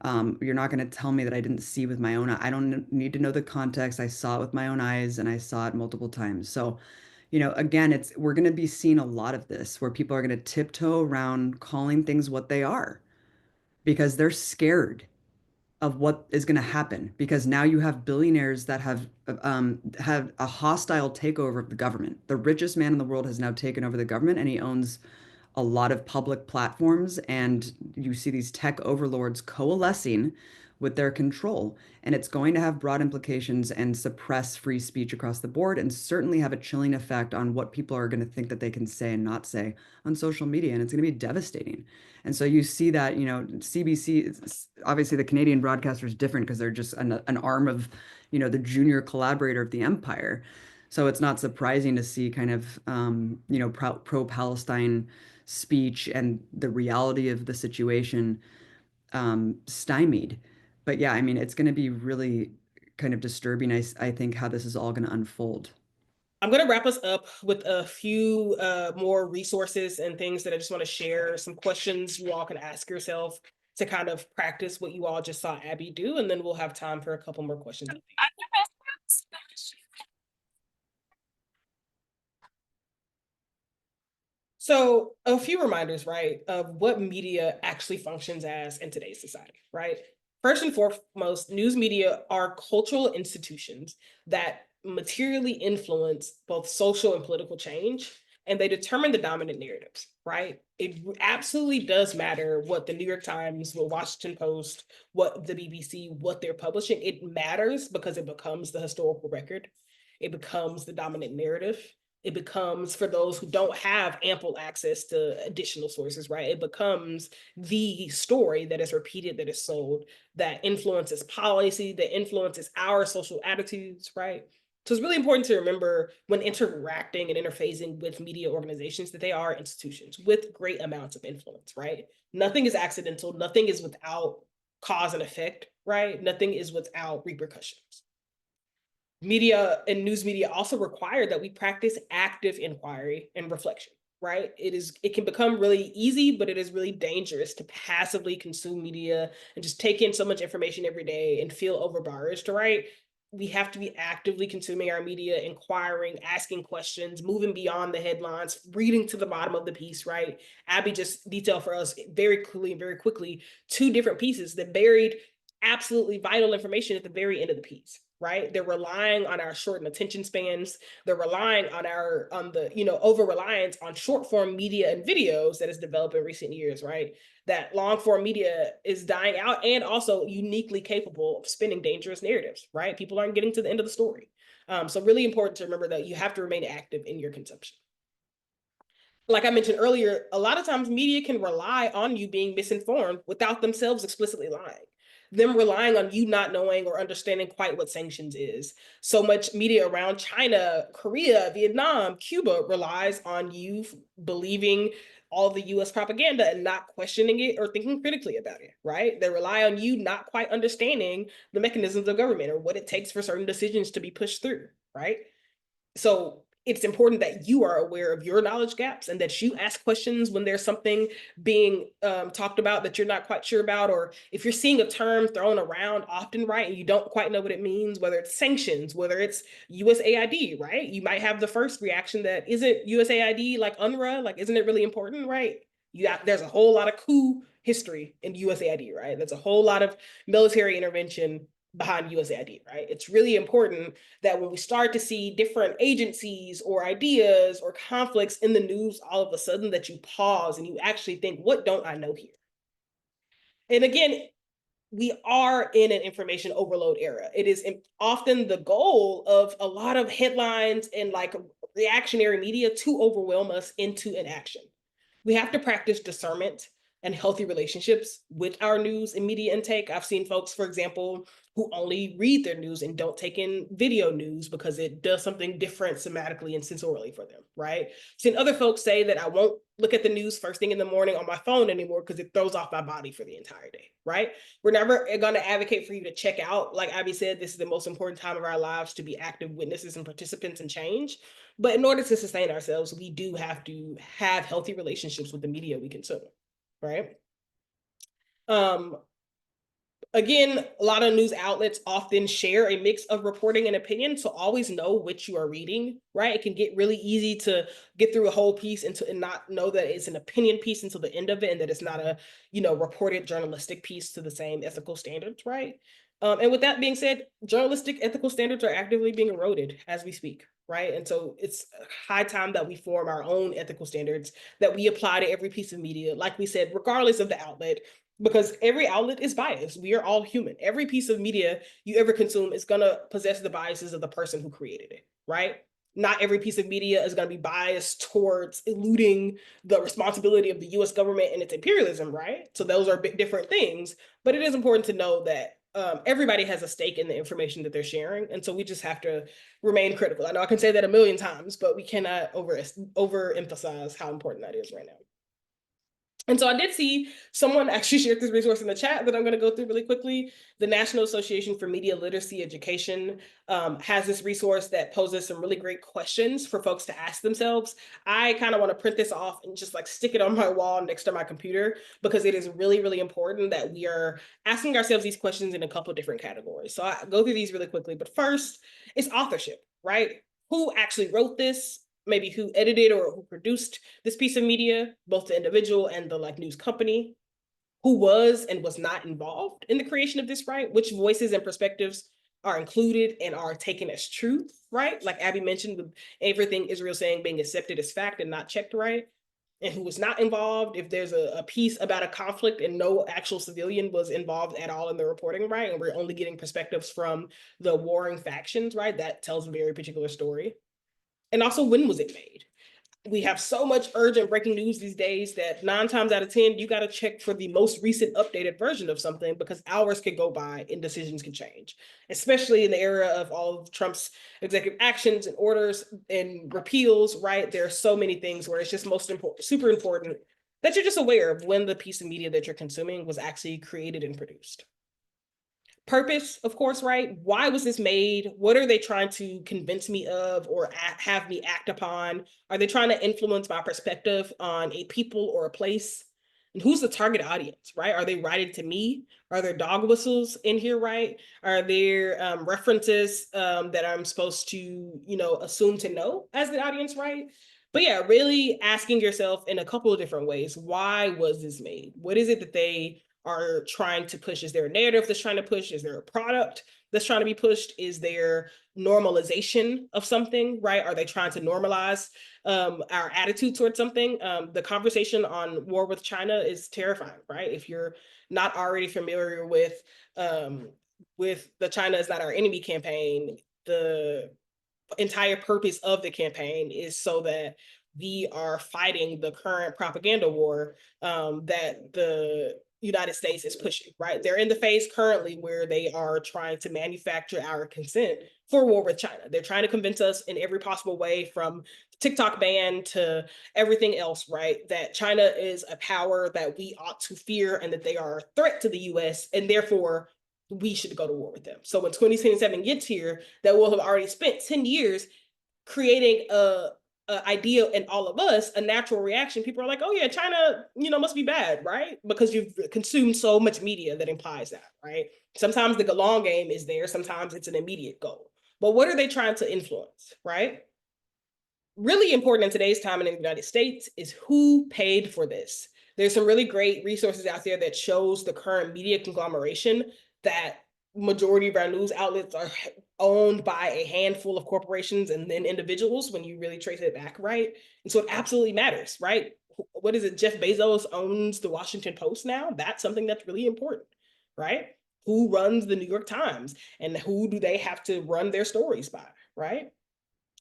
You're not going to tell me that I didn't see with my own eye. I don't need to know the context. I saw it with my own eyes and I saw it multiple times. So, again, we're going to be seeing a lot of this where people are going to tiptoe around calling things what they are because they're scared of what is going to happen because now you have billionaires that have a hostile takeover of the government. The richest man in the world has now taken over the government and he owns a lot of public platforms, and you see these tech overlords coalescing with their control. And it's going to have broad implications and suppress free speech across the board, and certainly have a chilling effect on what people are going to think that they can say and not say on social media. And it's going to be devastating. And so you see that, CBC, obviously the Canadian broadcaster is different because they're just an arm of, the junior collaborator of the empire. So it's not surprising to see kind of, pro-Palestine speech and the reality of the situation stymied. But yeah, I mean, it's going to be really kind of disturbing, I think, how this is all going to unfold. I'm going to wrap us up with a few more resources and things that I just want to share, some questions you all can ask yourself to kind of practice what you all just saw Abby do, and then we'll have time for a couple more questions. So a few reminders, right, of what media actually functions as in today's society, right? First and foremost, news media are cultural institutions that materially influence both social and political change, and they determine the dominant narratives, right? It absolutely does matter what the New York Times, what Washington Post, what the BBC, what they're publishing. It matters because it becomes the historical record. It becomes the dominant narrative. It becomes, for those who don't have ample access to additional sources, right? It becomes the story that is repeated, that is sold, that influences policy, that influences our social attitudes, right? So it's really important to remember when interacting and interfacing with media organizations that they are institutions with great amounts of influence, right? Nothing is accidental. Nothing is without cause and effect, right? Nothing is without repercussions. Media and news media also require that we practice active inquiry and reflection, right? It can become really easy, but it is really dangerous to passively consume media and just take in so much information every day and feel overbarged, right? We have to be actively consuming our media, inquiring, asking questions, moving beyond the headlines, reading to the bottom of the piece, right? Abby just detailed for us very clearly and very quickly 2 different pieces that buried absolutely vital information at the very end of the piece, right? They're relying on our shortened attention spans. They're relying on the over reliance on short form media and videos that has developed in recent years, right? That long form media is dying out and also uniquely capable of spinning dangerous narratives, right? People aren't getting to the end of the story. So really important to remember that you have to remain active in your consumption. Like I mentioned earlier, a lot of times media can rely on you being misinformed without themselves explicitly lying. Them relying on you not knowing or understanding quite what sanctions is. So much media around China, Korea, Vietnam, Cuba relies on you believing all the US propaganda and not questioning it or thinking critically about it, right? They rely on you not quite understanding the mechanisms of government or what it takes for certain decisions to be pushed through, right? So it's important that you are aware of your knowledge gaps and that you ask questions when there's something being talked about that you're not quite sure about, or if you're seeing a term thrown around often, right, and you don't quite know what it means, whether it's sanctions, whether it's USAID, right? You might have the first reaction that, isn't USAID like UNRWA? Like, isn't it really important, right? There's a whole lot of coup history in USAID, right? There's a whole lot of military intervention behind USAID, right? It's really important that when we start to see different agencies or ideas or conflicts in the news all of a sudden, that you pause and you actually think, what don't I know here? And again, we are in an information overload era. It is often the goal of a lot of headlines and like reactionary media to overwhelm us into inaction. We have to practice discernment and healthy relationships with our news and media intake. I've seen folks, for example, who only read their news and don't take in video news because it does something different somatically and sensorially for them, right? Seen other folks say that I won't look at the news first thing in the morning on my phone anymore because it throws off my body for the entire day, right? We're never going to advocate for you to check out. Like Abby said, this is the most important time of our lives to be active witnesses and participants in change. But in order to sustain ourselves, we do have to have healthy relationships with the media we consume, right? Again, a lot of news outlets often share a mix of reporting and opinion, so always know what you are reading, right? It can get really easy to get through a whole piece and not know that it's an opinion piece until the end of it, and that it's not a, reported journalistic piece to the same ethical standards, right? And with that being said, journalistic ethical standards are actively being eroded as we speak, right? And so it's high time that we form our own ethical standards that we apply to every piece of media, like we said, regardless of the outlet, because every outlet is biased. We are all human. Every piece of media you ever consume is going to possess the biases of the person who created it, right? Not every piece of media is going to be biased towards eluding the responsibility of the US government and its imperialism, right? So those are different things, but it is important to know that everybody has a stake in the information that they're sharing. And so we just have to remain critical. I know I can say that a million times, but we cannot overemphasize how important that is right now. And so I did see someone actually shared this resource in the chat that I'm going to go through really quickly. The National Association for Media Literacy Education has this resource that poses some really great questions for folks to ask themselves. I kind of want to print this off and just like stick it on my wall next to my computer, because it is really, really important that we are asking ourselves these questions in a couple of different categories. So I go through these really quickly, but first it's authorship, right? Who actually wrote this? Maybe who edited or who produced this piece of media, both the individual and the like news company, who was and was not involved in the creation of this, right? Which voices and perspectives are included and are taken as truth, right? Like Abby mentioned, with everything Israel saying being accepted as fact and not checked, right? And who was not involved. If there's a piece about a conflict and no actual civilian was involved at all in the reporting, right? And we're only getting perspectives from the warring factions, right? That tells a very particular story. And also, when was it made? We have so much urgent breaking news these days that 9 times out of 10, you got to check for the most recent updated version of something, because hours could go by and decisions can change, especially in the era of all of Trump's executive actions and orders and repeals, right? There are so many things where it's just super important that you're just aware of when the piece of media that you're consuming was actually created and produced. Purpose, of course, right? Why was this made? What are they trying to convince me of or have me act upon? Are they trying to influence my perspective on a people or a place? And who's the target audience, right? Are they writing to me? Are there dog whistles in here, right? Are there references that I'm supposed to, assume to know as the audience, right? But yeah, really asking yourself in a couple of different ways, why was this made? What is it that they are trying to push? Is there a narrative that's trying to push? Is there a product that's trying to be pushed? Is there normalization of something, right? Are they trying to normalize our attitude towards something? The conversation on war with China is terrifying, right? If you're not already familiar with the China is not our enemy campaign, the entire purpose of the campaign is so that we are fighting the current propaganda war that the United States is pushing, right? They're in the phase currently where they are trying to manufacture our consent for war with China. They're trying to convince us in every possible way, from TikTok ban to everything else, right? That China is a power that we ought to fear and that they are a threat to the US, and therefore we should go to war with them. So when 2027 gets here, that we'll have already spent 10 years creating a idea in all of us, a natural reaction. People are like, oh yeah, China, must be bad, right? Because you've consumed so much media that implies that, right? Sometimes the long game is there, sometimes it's an immediate goal. But what are they trying to influence, right? Really important in today's time in the United States is who paid for this. There's some really great resources out there that shows the current media conglomeration that majority of our news outlets are owned by a handful of corporations and then individuals when you really trace it back, right? And so it absolutely matters, right? What is it? Jeff Bezos owns the Washington Post now. That's something that's really important, right? Who runs the New York Times and who do they have to run their stories by, right?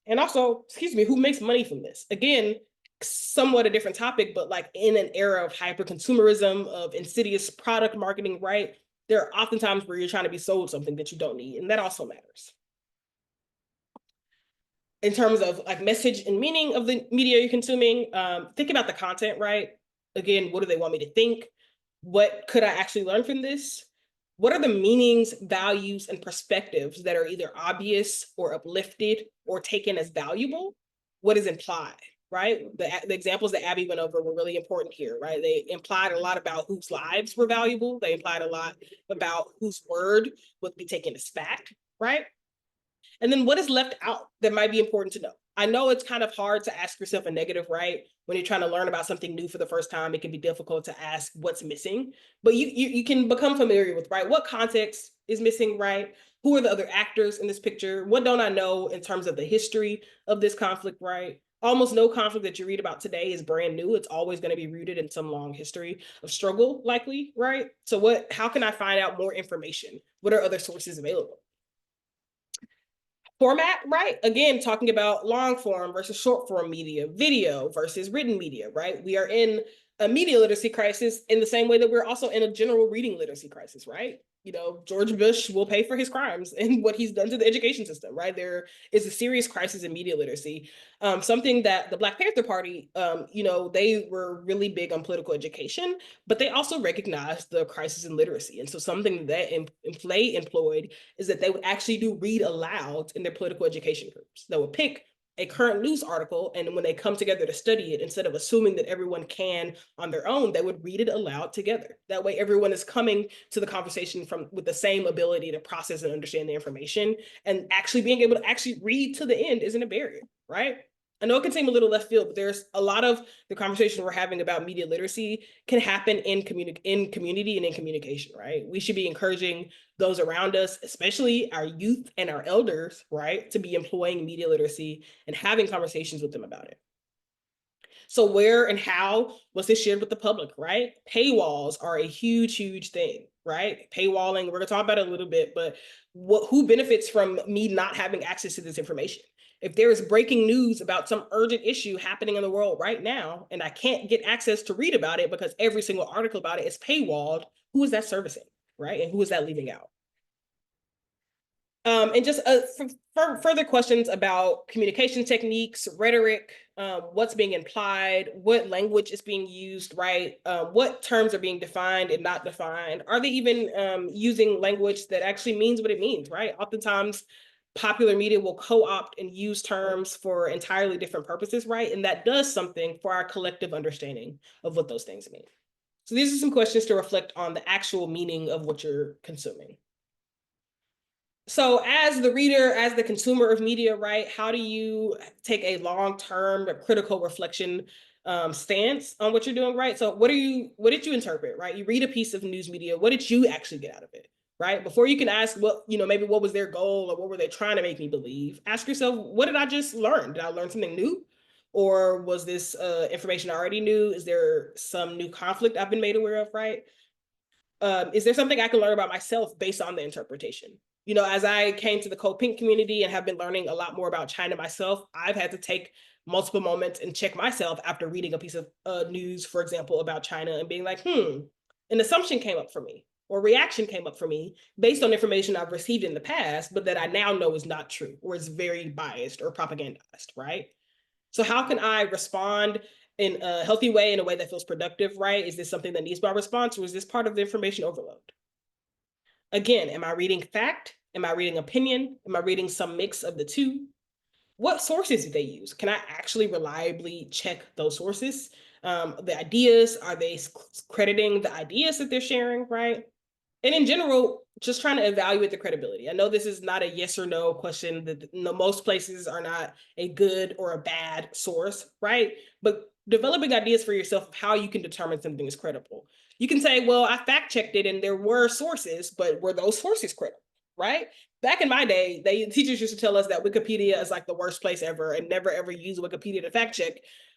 And also, who makes money from this? Again, somewhat a different topic, but like in an era of hyper consumerism, of insidious product marketing, right? There are often times where you're trying to be sold something that you don't need, and that also matters. In terms of like message and meaning of the media you're consuming, think about the content, right? Again, what do they want me to think? What could I actually learn from this? What are the meanings, values, and perspectives that are either obvious or uplifted or taken as valuable? What is implied, right? The examples that Abby went over were really important here, right? They implied a lot about whose lives were valuable. They implied a lot about whose word would be taken as fact, right? And then what is left out that might be important to know? I know it's kind of hard to ask yourself a negative, right? When you're trying to learn about something new for the first time, it can be difficult to ask what's missing, but you can become familiar with, right? What context is missing, right? Who are the other actors in this picture? What don't I know in terms of the history of this conflict, right? Almost no conflict that you read about today is brand new. It's always going to be rooted in some long history of struggle, likely, right? So how can I find out more information? What are other sources available? Format, right? Again, talking about long form versus short form media, video versus written media, right? We are in a media literacy crisis in the same way that we're also in a general reading literacy crisis, right? George Bush will pay for his crimes and what he's done to the education system, right? There is a serious crisis in media literacy. Something that the Black Panther Party, they were really big on political education, but they also recognized the crisis in literacy. And so something that they employed is that they would actually do read aloud in their political education groups. They would pick a current news article, and when they come together to study it, instead of assuming that everyone can on their own, they would read it aloud together. That way everyone is coming to the conversation with the same ability to process and understand the information, and actually being able to actually read to the end isn't a barrier, right? I know it can seem a little left field, but there's a lot of the conversation we're having about media literacy can happen in community and in communication, right? We should be encouraging those around us, especially our youth and our elders, right, to be employing media literacy and having conversations with them about it. So where and how was this shared with the public, right? Paywalls are a huge, huge thing, right? Paywalling, we're gonna talk about it a little bit, but who benefits from me not having access to this information? If there is breaking news about some urgent issue happening in the world right now, and I can't get access to read about it because every single article about it is paywalled, who is that servicing, right? And who is that leaving out? And just for further questions about communication techniques, rhetoric, what's being implied, what language is being used, right? What terms are being defined and not defined? Are they even using language that actually means what it means, right? Oftentimes, popular media will co-opt and use terms for entirely different purposes, right? And that does something for our collective understanding of what those things mean. So these are some questions to reflect on the actual meaning of what you're consuming. So as the reader, as the consumer of media, right, how do you take a long-term critical reflection stance on what you're doing, right? So what did you interpret, right? You read a piece of news media, what did you actually get out of it, right? Before you can ask maybe what was their goal or what were they trying to make me believe, ask yourself, what did I just learn? Did I learn something new? Or was this information I already knew? Is there some new conflict I've been made aware of, right? Is there something I can learn about myself based on the interpretation? As I came to the CODEPINK community and have been learning a lot more about China myself, I've had to take multiple moments and check myself after reading a piece of news, for example, about China and being like, an assumption came up for me or reaction came up for me based on information I've received in the past, but that I now know is not true or is very biased or propagandized, right? So how can I respond in a healthy way, in a way that feels productive, right? Is this something that needs my response, or is this part of the information overload? Again, am I reading fact? Am I reading opinion? Am I reading some mix of the two? What sources did they use? Can I actually reliably check those sources? The ideas, are they crediting the ideas that they're sharing, right? And in general, just trying to evaluate the credibility. I know this is not a yes or no question, that most places are not a good or a bad source, right? But developing ideas for yourself of how you can determine something is credible. You can say, well, I fact checked it and there were sources, but were those sources credible, right? Back in my day, teachers used to tell us that Wikipedia is like the worst place ever and never ever use Wikipedia to fact check.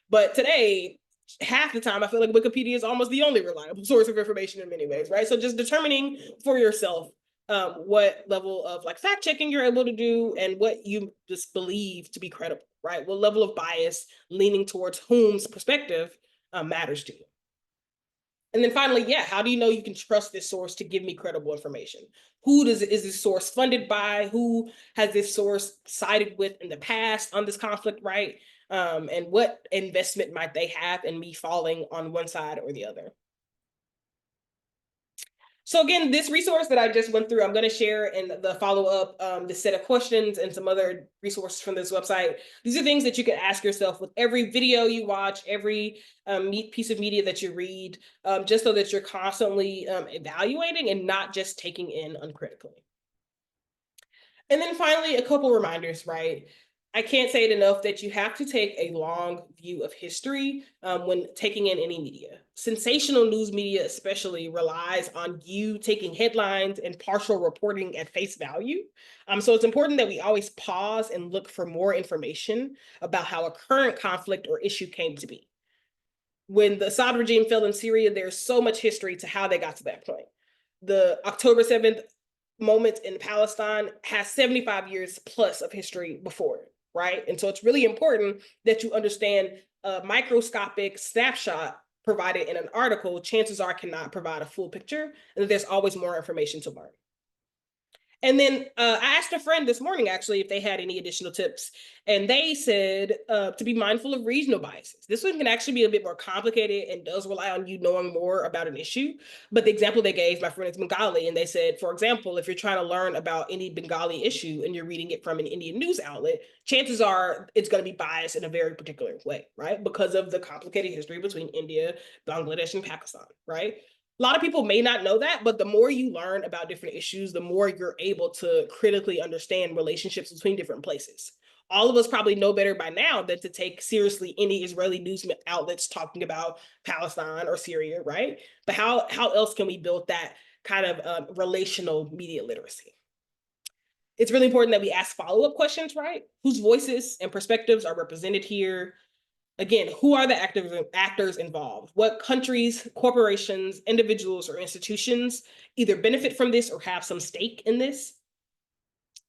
But today, half the time, I feel like Wikipedia is almost the only reliable source of information in many ways, right? So just determining for yourself what level of like fact checking you're able to do and what you just believe to be credible, right? What level of bias leaning towards whom's perspective matters to you. And then finally, how do you know you can trust this source to give me credible information? Is this source funded by? Who has this source sided with in the past on this conflict, right? And what investment might they have in me falling on one side or the other? So again, this resource that I just went through, I'm going to share in the follow-up, the set of questions and some other resources from this website. These are things that you can ask yourself with every video you watch, every piece of media that you read, just so that you're constantly evaluating and not just taking in uncritically. And then finally, a couple reminders, right? I can't say it enough that you have to take a long view of history when taking in any media. Sensational news media especially relies on you taking headlines and partial reporting at face value. So it's important that we always pause and look for more information about how a current conflict or issue came to be. When the Assad regime fell in Syria, there's so much history to how they got to that point. The October 7th moment in Palestine has 75 years plus of history before it, right? And so it's really important that you understand a microscopic snapshot provided in an article, chances are cannot provide a full picture, and that there's always more information to learn. And then I asked a friend this morning, actually, if they had any additional tips. And they said to be mindful of regional biases. This one can actually be a bit more complicated and does rely on you knowing more about an issue. But the example they gave, my friend is Bengali, and they said, for example, if you're trying to learn about any Bengali issue and you're reading it from an Indian news outlet, chances are it's going to be biased in a very particular way, right? Because of the complicated history between India, Bangladesh, and Pakistan, right? A lot of people may not know that, but the more you learn about different issues, the more you're able to critically understand relationships between different places. All of us probably know better by now than to take seriously any Israeli news outlets talking about Palestine or Syria, right? But how else can we build that kind of relational media literacy? It's really important that we ask follow-up questions, right? Whose voices and perspectives are represented here? Again, who are the actors involved? What countries, corporations, individuals, or institutions either benefit from this or have some stake in this?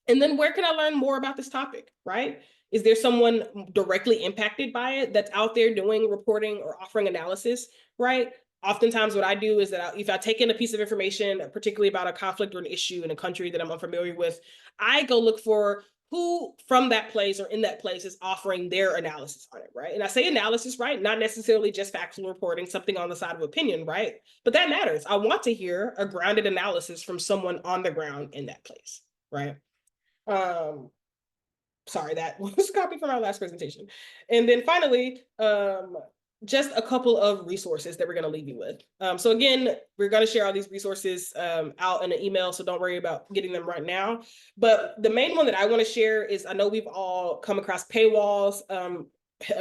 And then where can I learn more about this topic, right? Is there someone directly impacted by it that's out there doing reporting or offering analysis, right? Oftentimes what I do is that if I take in a piece of information, particularly about a conflict or an issue in a country that I'm unfamiliar with, I go look for who from that place or in that place is offering their analysis on it, right? And I say analysis, right? Not necessarily just factual reporting, something on the side of opinion, right? But that matters. I want to hear a grounded analysis from someone on the ground in that place, right? Sorry, that was copied from our last presentation. And then finally, just a couple of resources that we're going to leave you with. So again, we're going to share all these resources out in an email, so don't worry about getting them right now. But the main one that I want to share is, I know we've all come across paywalls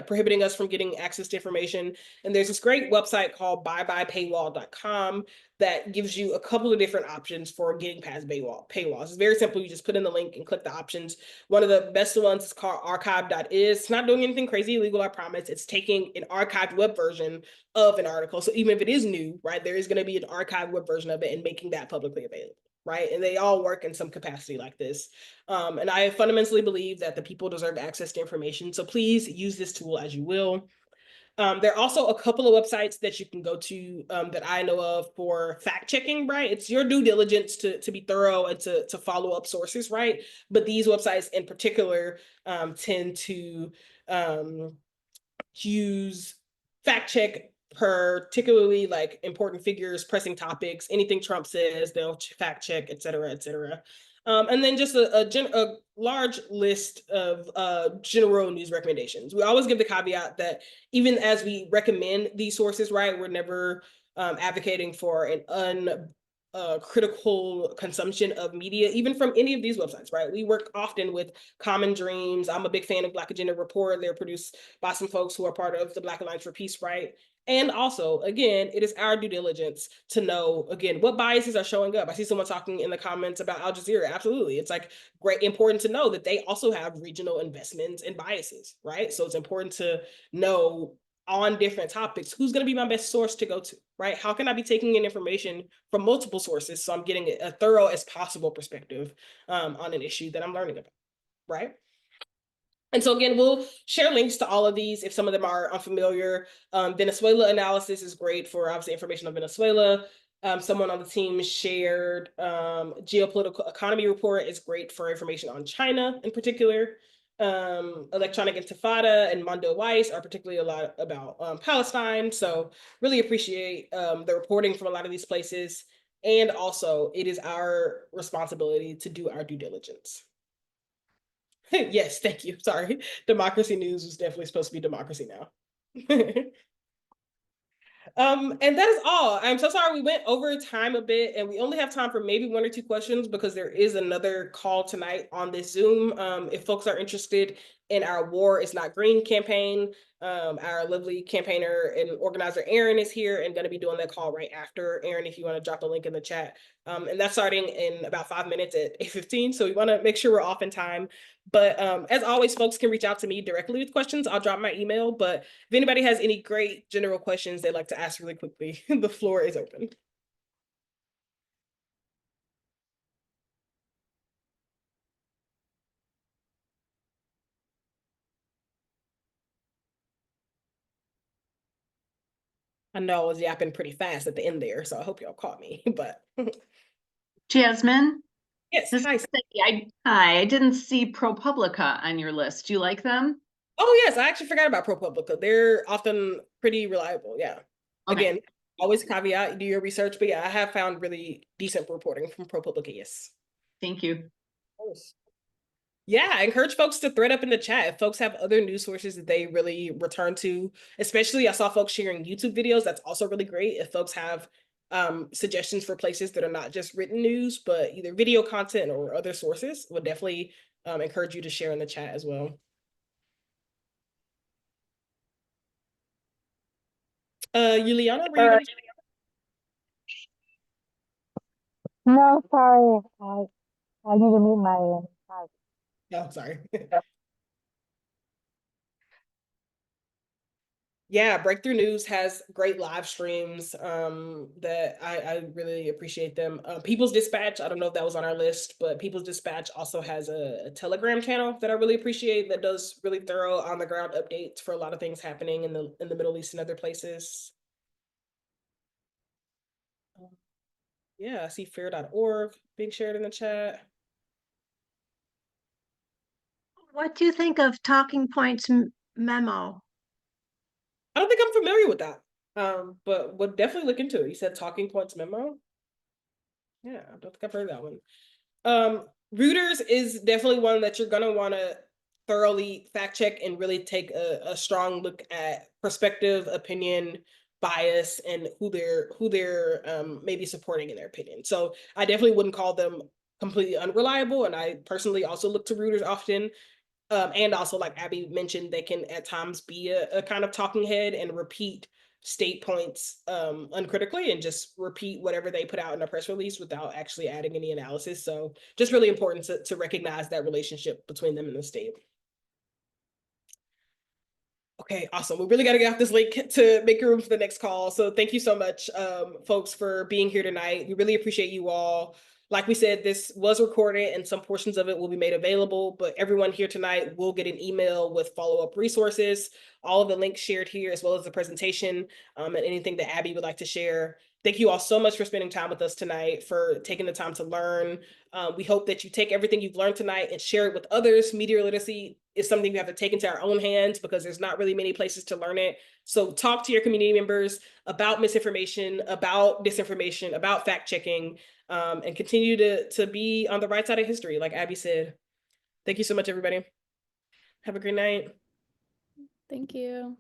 prohibiting us from getting access to information. And there's this great website called byebypaywall.com that gives you a couple of different options for getting past paywalls. It's very simple. You just put in the link and click the options. One of the best ones is called archive.is. It's not doing anything crazy illegal, I promise. It's taking an archived web version of an article. So even if it is new, right, there is going to be an archived web version of it and making that publicly available. Right? And they all work in some capacity like this. And I fundamentally believe that the people deserve access to information. So please use this tool as you will. There are also a couple of websites that you can go to that I know of for fact checking, right? It's your due diligence to be thorough and to follow up sources, right? But these websites in particular tend to use fact check particularly like important figures, pressing topics, anything Trump says, they'll fact check, et cetera, et cetera. And then just a large list of general news recommendations. We always give the caveat that even as we recommend these sources, right, we're never advocating for an critical consumption of media, even from any of these websites, right? We work often with Common Dreams. I'm a big fan of Black Agenda Report. They're produced by some folks who are part of the Black Alliance for Peace, right? And also, again, it is our due diligence to know, again, what biases are showing up. I see someone talking in the comments about Al Jazeera. Absolutely. It's like important to know that they also have regional investments and biases, right? So it's important to know on different topics, who's going to be my best source to go to, right? How can I be taking in information from multiple sources so I'm getting a thorough as possible perspective on an issue that I'm learning about, right? And so again, we'll share links to all of these if some of them are unfamiliar. Venezuela analysis is great for obviously information on Venezuela. Someone on the team shared geopolitical economy report is great for information on China in particular. Electronic Intifada and Mondo Weiss are particularly a lot about Palestine. So really appreciate the reporting from a lot of these places. And also it is our responsibility to do our due diligence. Yes, thank you. Sorry. Democracy News was definitely supposed to be Democracy Now! And that is all. I'm so sorry we went over time a bit and we only have time for maybe 1 or 2 questions because there is another call tonight on this Zoom. If folks are interested in our War Is Not Green campaign. Our lovely campaigner and organizer, Erin, is here and going to be doing that call right after. Erin, if you want to drop the link in the chat. And that's starting in about 5 minutes at 8:15. So we want to make sure we're off in time. But as always, folks can reach out to me directly with questions. I'll drop my email. But if anybody has any great general questions they'd like to ask really quickly, the floor is open. I know I was yapping pretty fast at the end there, so I hope y'all caught me. But Jasmine? yes, This hi. is Cindy. I didn't see ProPublica on your list. Do you like them? Oh yes, I actually forgot about ProPublica. They're often pretty reliable. Yeah. Okay. Again, always caveat, do your research, but yeah, I have found really decent reporting from ProPublica. Yes. Thank you. Of course. Yeah, I encourage folks to thread up in the chat if folks have other news sources that they really return to. Especially, I saw folks sharing YouTube videos. That's also really great. If folks have suggestions for places that are not just written news, but either video content or other sources, would definitely encourage you to share in the chat as well. Yuliana, were you gonna... No, sorry. I need to mute my mic. Oh, sorry. Yeah, Breakthrough News has great live streams that I really appreciate them. People's Dispatch, I don't know if that was on our list, but People's Dispatch also has a Telegram channel that I really appreciate that does really thorough on the ground updates for a lot of things happening in the Middle East and other places. Yeah, I see fair.org being shared in the chat. What do you think of Talking Points memo? I don't think I'm familiar with that, but would definitely look into it. You said Talking Points memo? Yeah, I don't think I've heard that one. Reuters is definitely one that you're gonna want to thoroughly fact check and really take a strong look at perspective, opinion, bias, and who they're maybe supporting in their opinion. So I definitely wouldn't call them completely unreliable. And I personally also look to Reuters often. And also, like Abby mentioned, they can at times be a kind of talking head and repeat state points uncritically and just repeat whatever they put out in a press release without actually adding any analysis. So just really important to recognize that relationship between them and the state. Okay, awesome. We really got to get off this link to make room for the next call. So thank you so much, folks, for being here tonight. We really appreciate you all. Like we said, this was recorded and some portions of it will be made available, but everyone here tonight will get an email with follow-up resources, all of the links shared here, as well as the presentation and anything that Abby would like to share. Thank you all so much for spending time with us tonight, for taking the time to learn. We hope that you take everything you've learned tonight and share it with others. Media literacy is something we have to take into our own hands because there's not really many places to learn it. So talk to your community members about misinformation, about disinformation, about fact checking, and continue to be on the right side of history, like Abby said. Thank you so much, everybody. Have a great night. Thank you.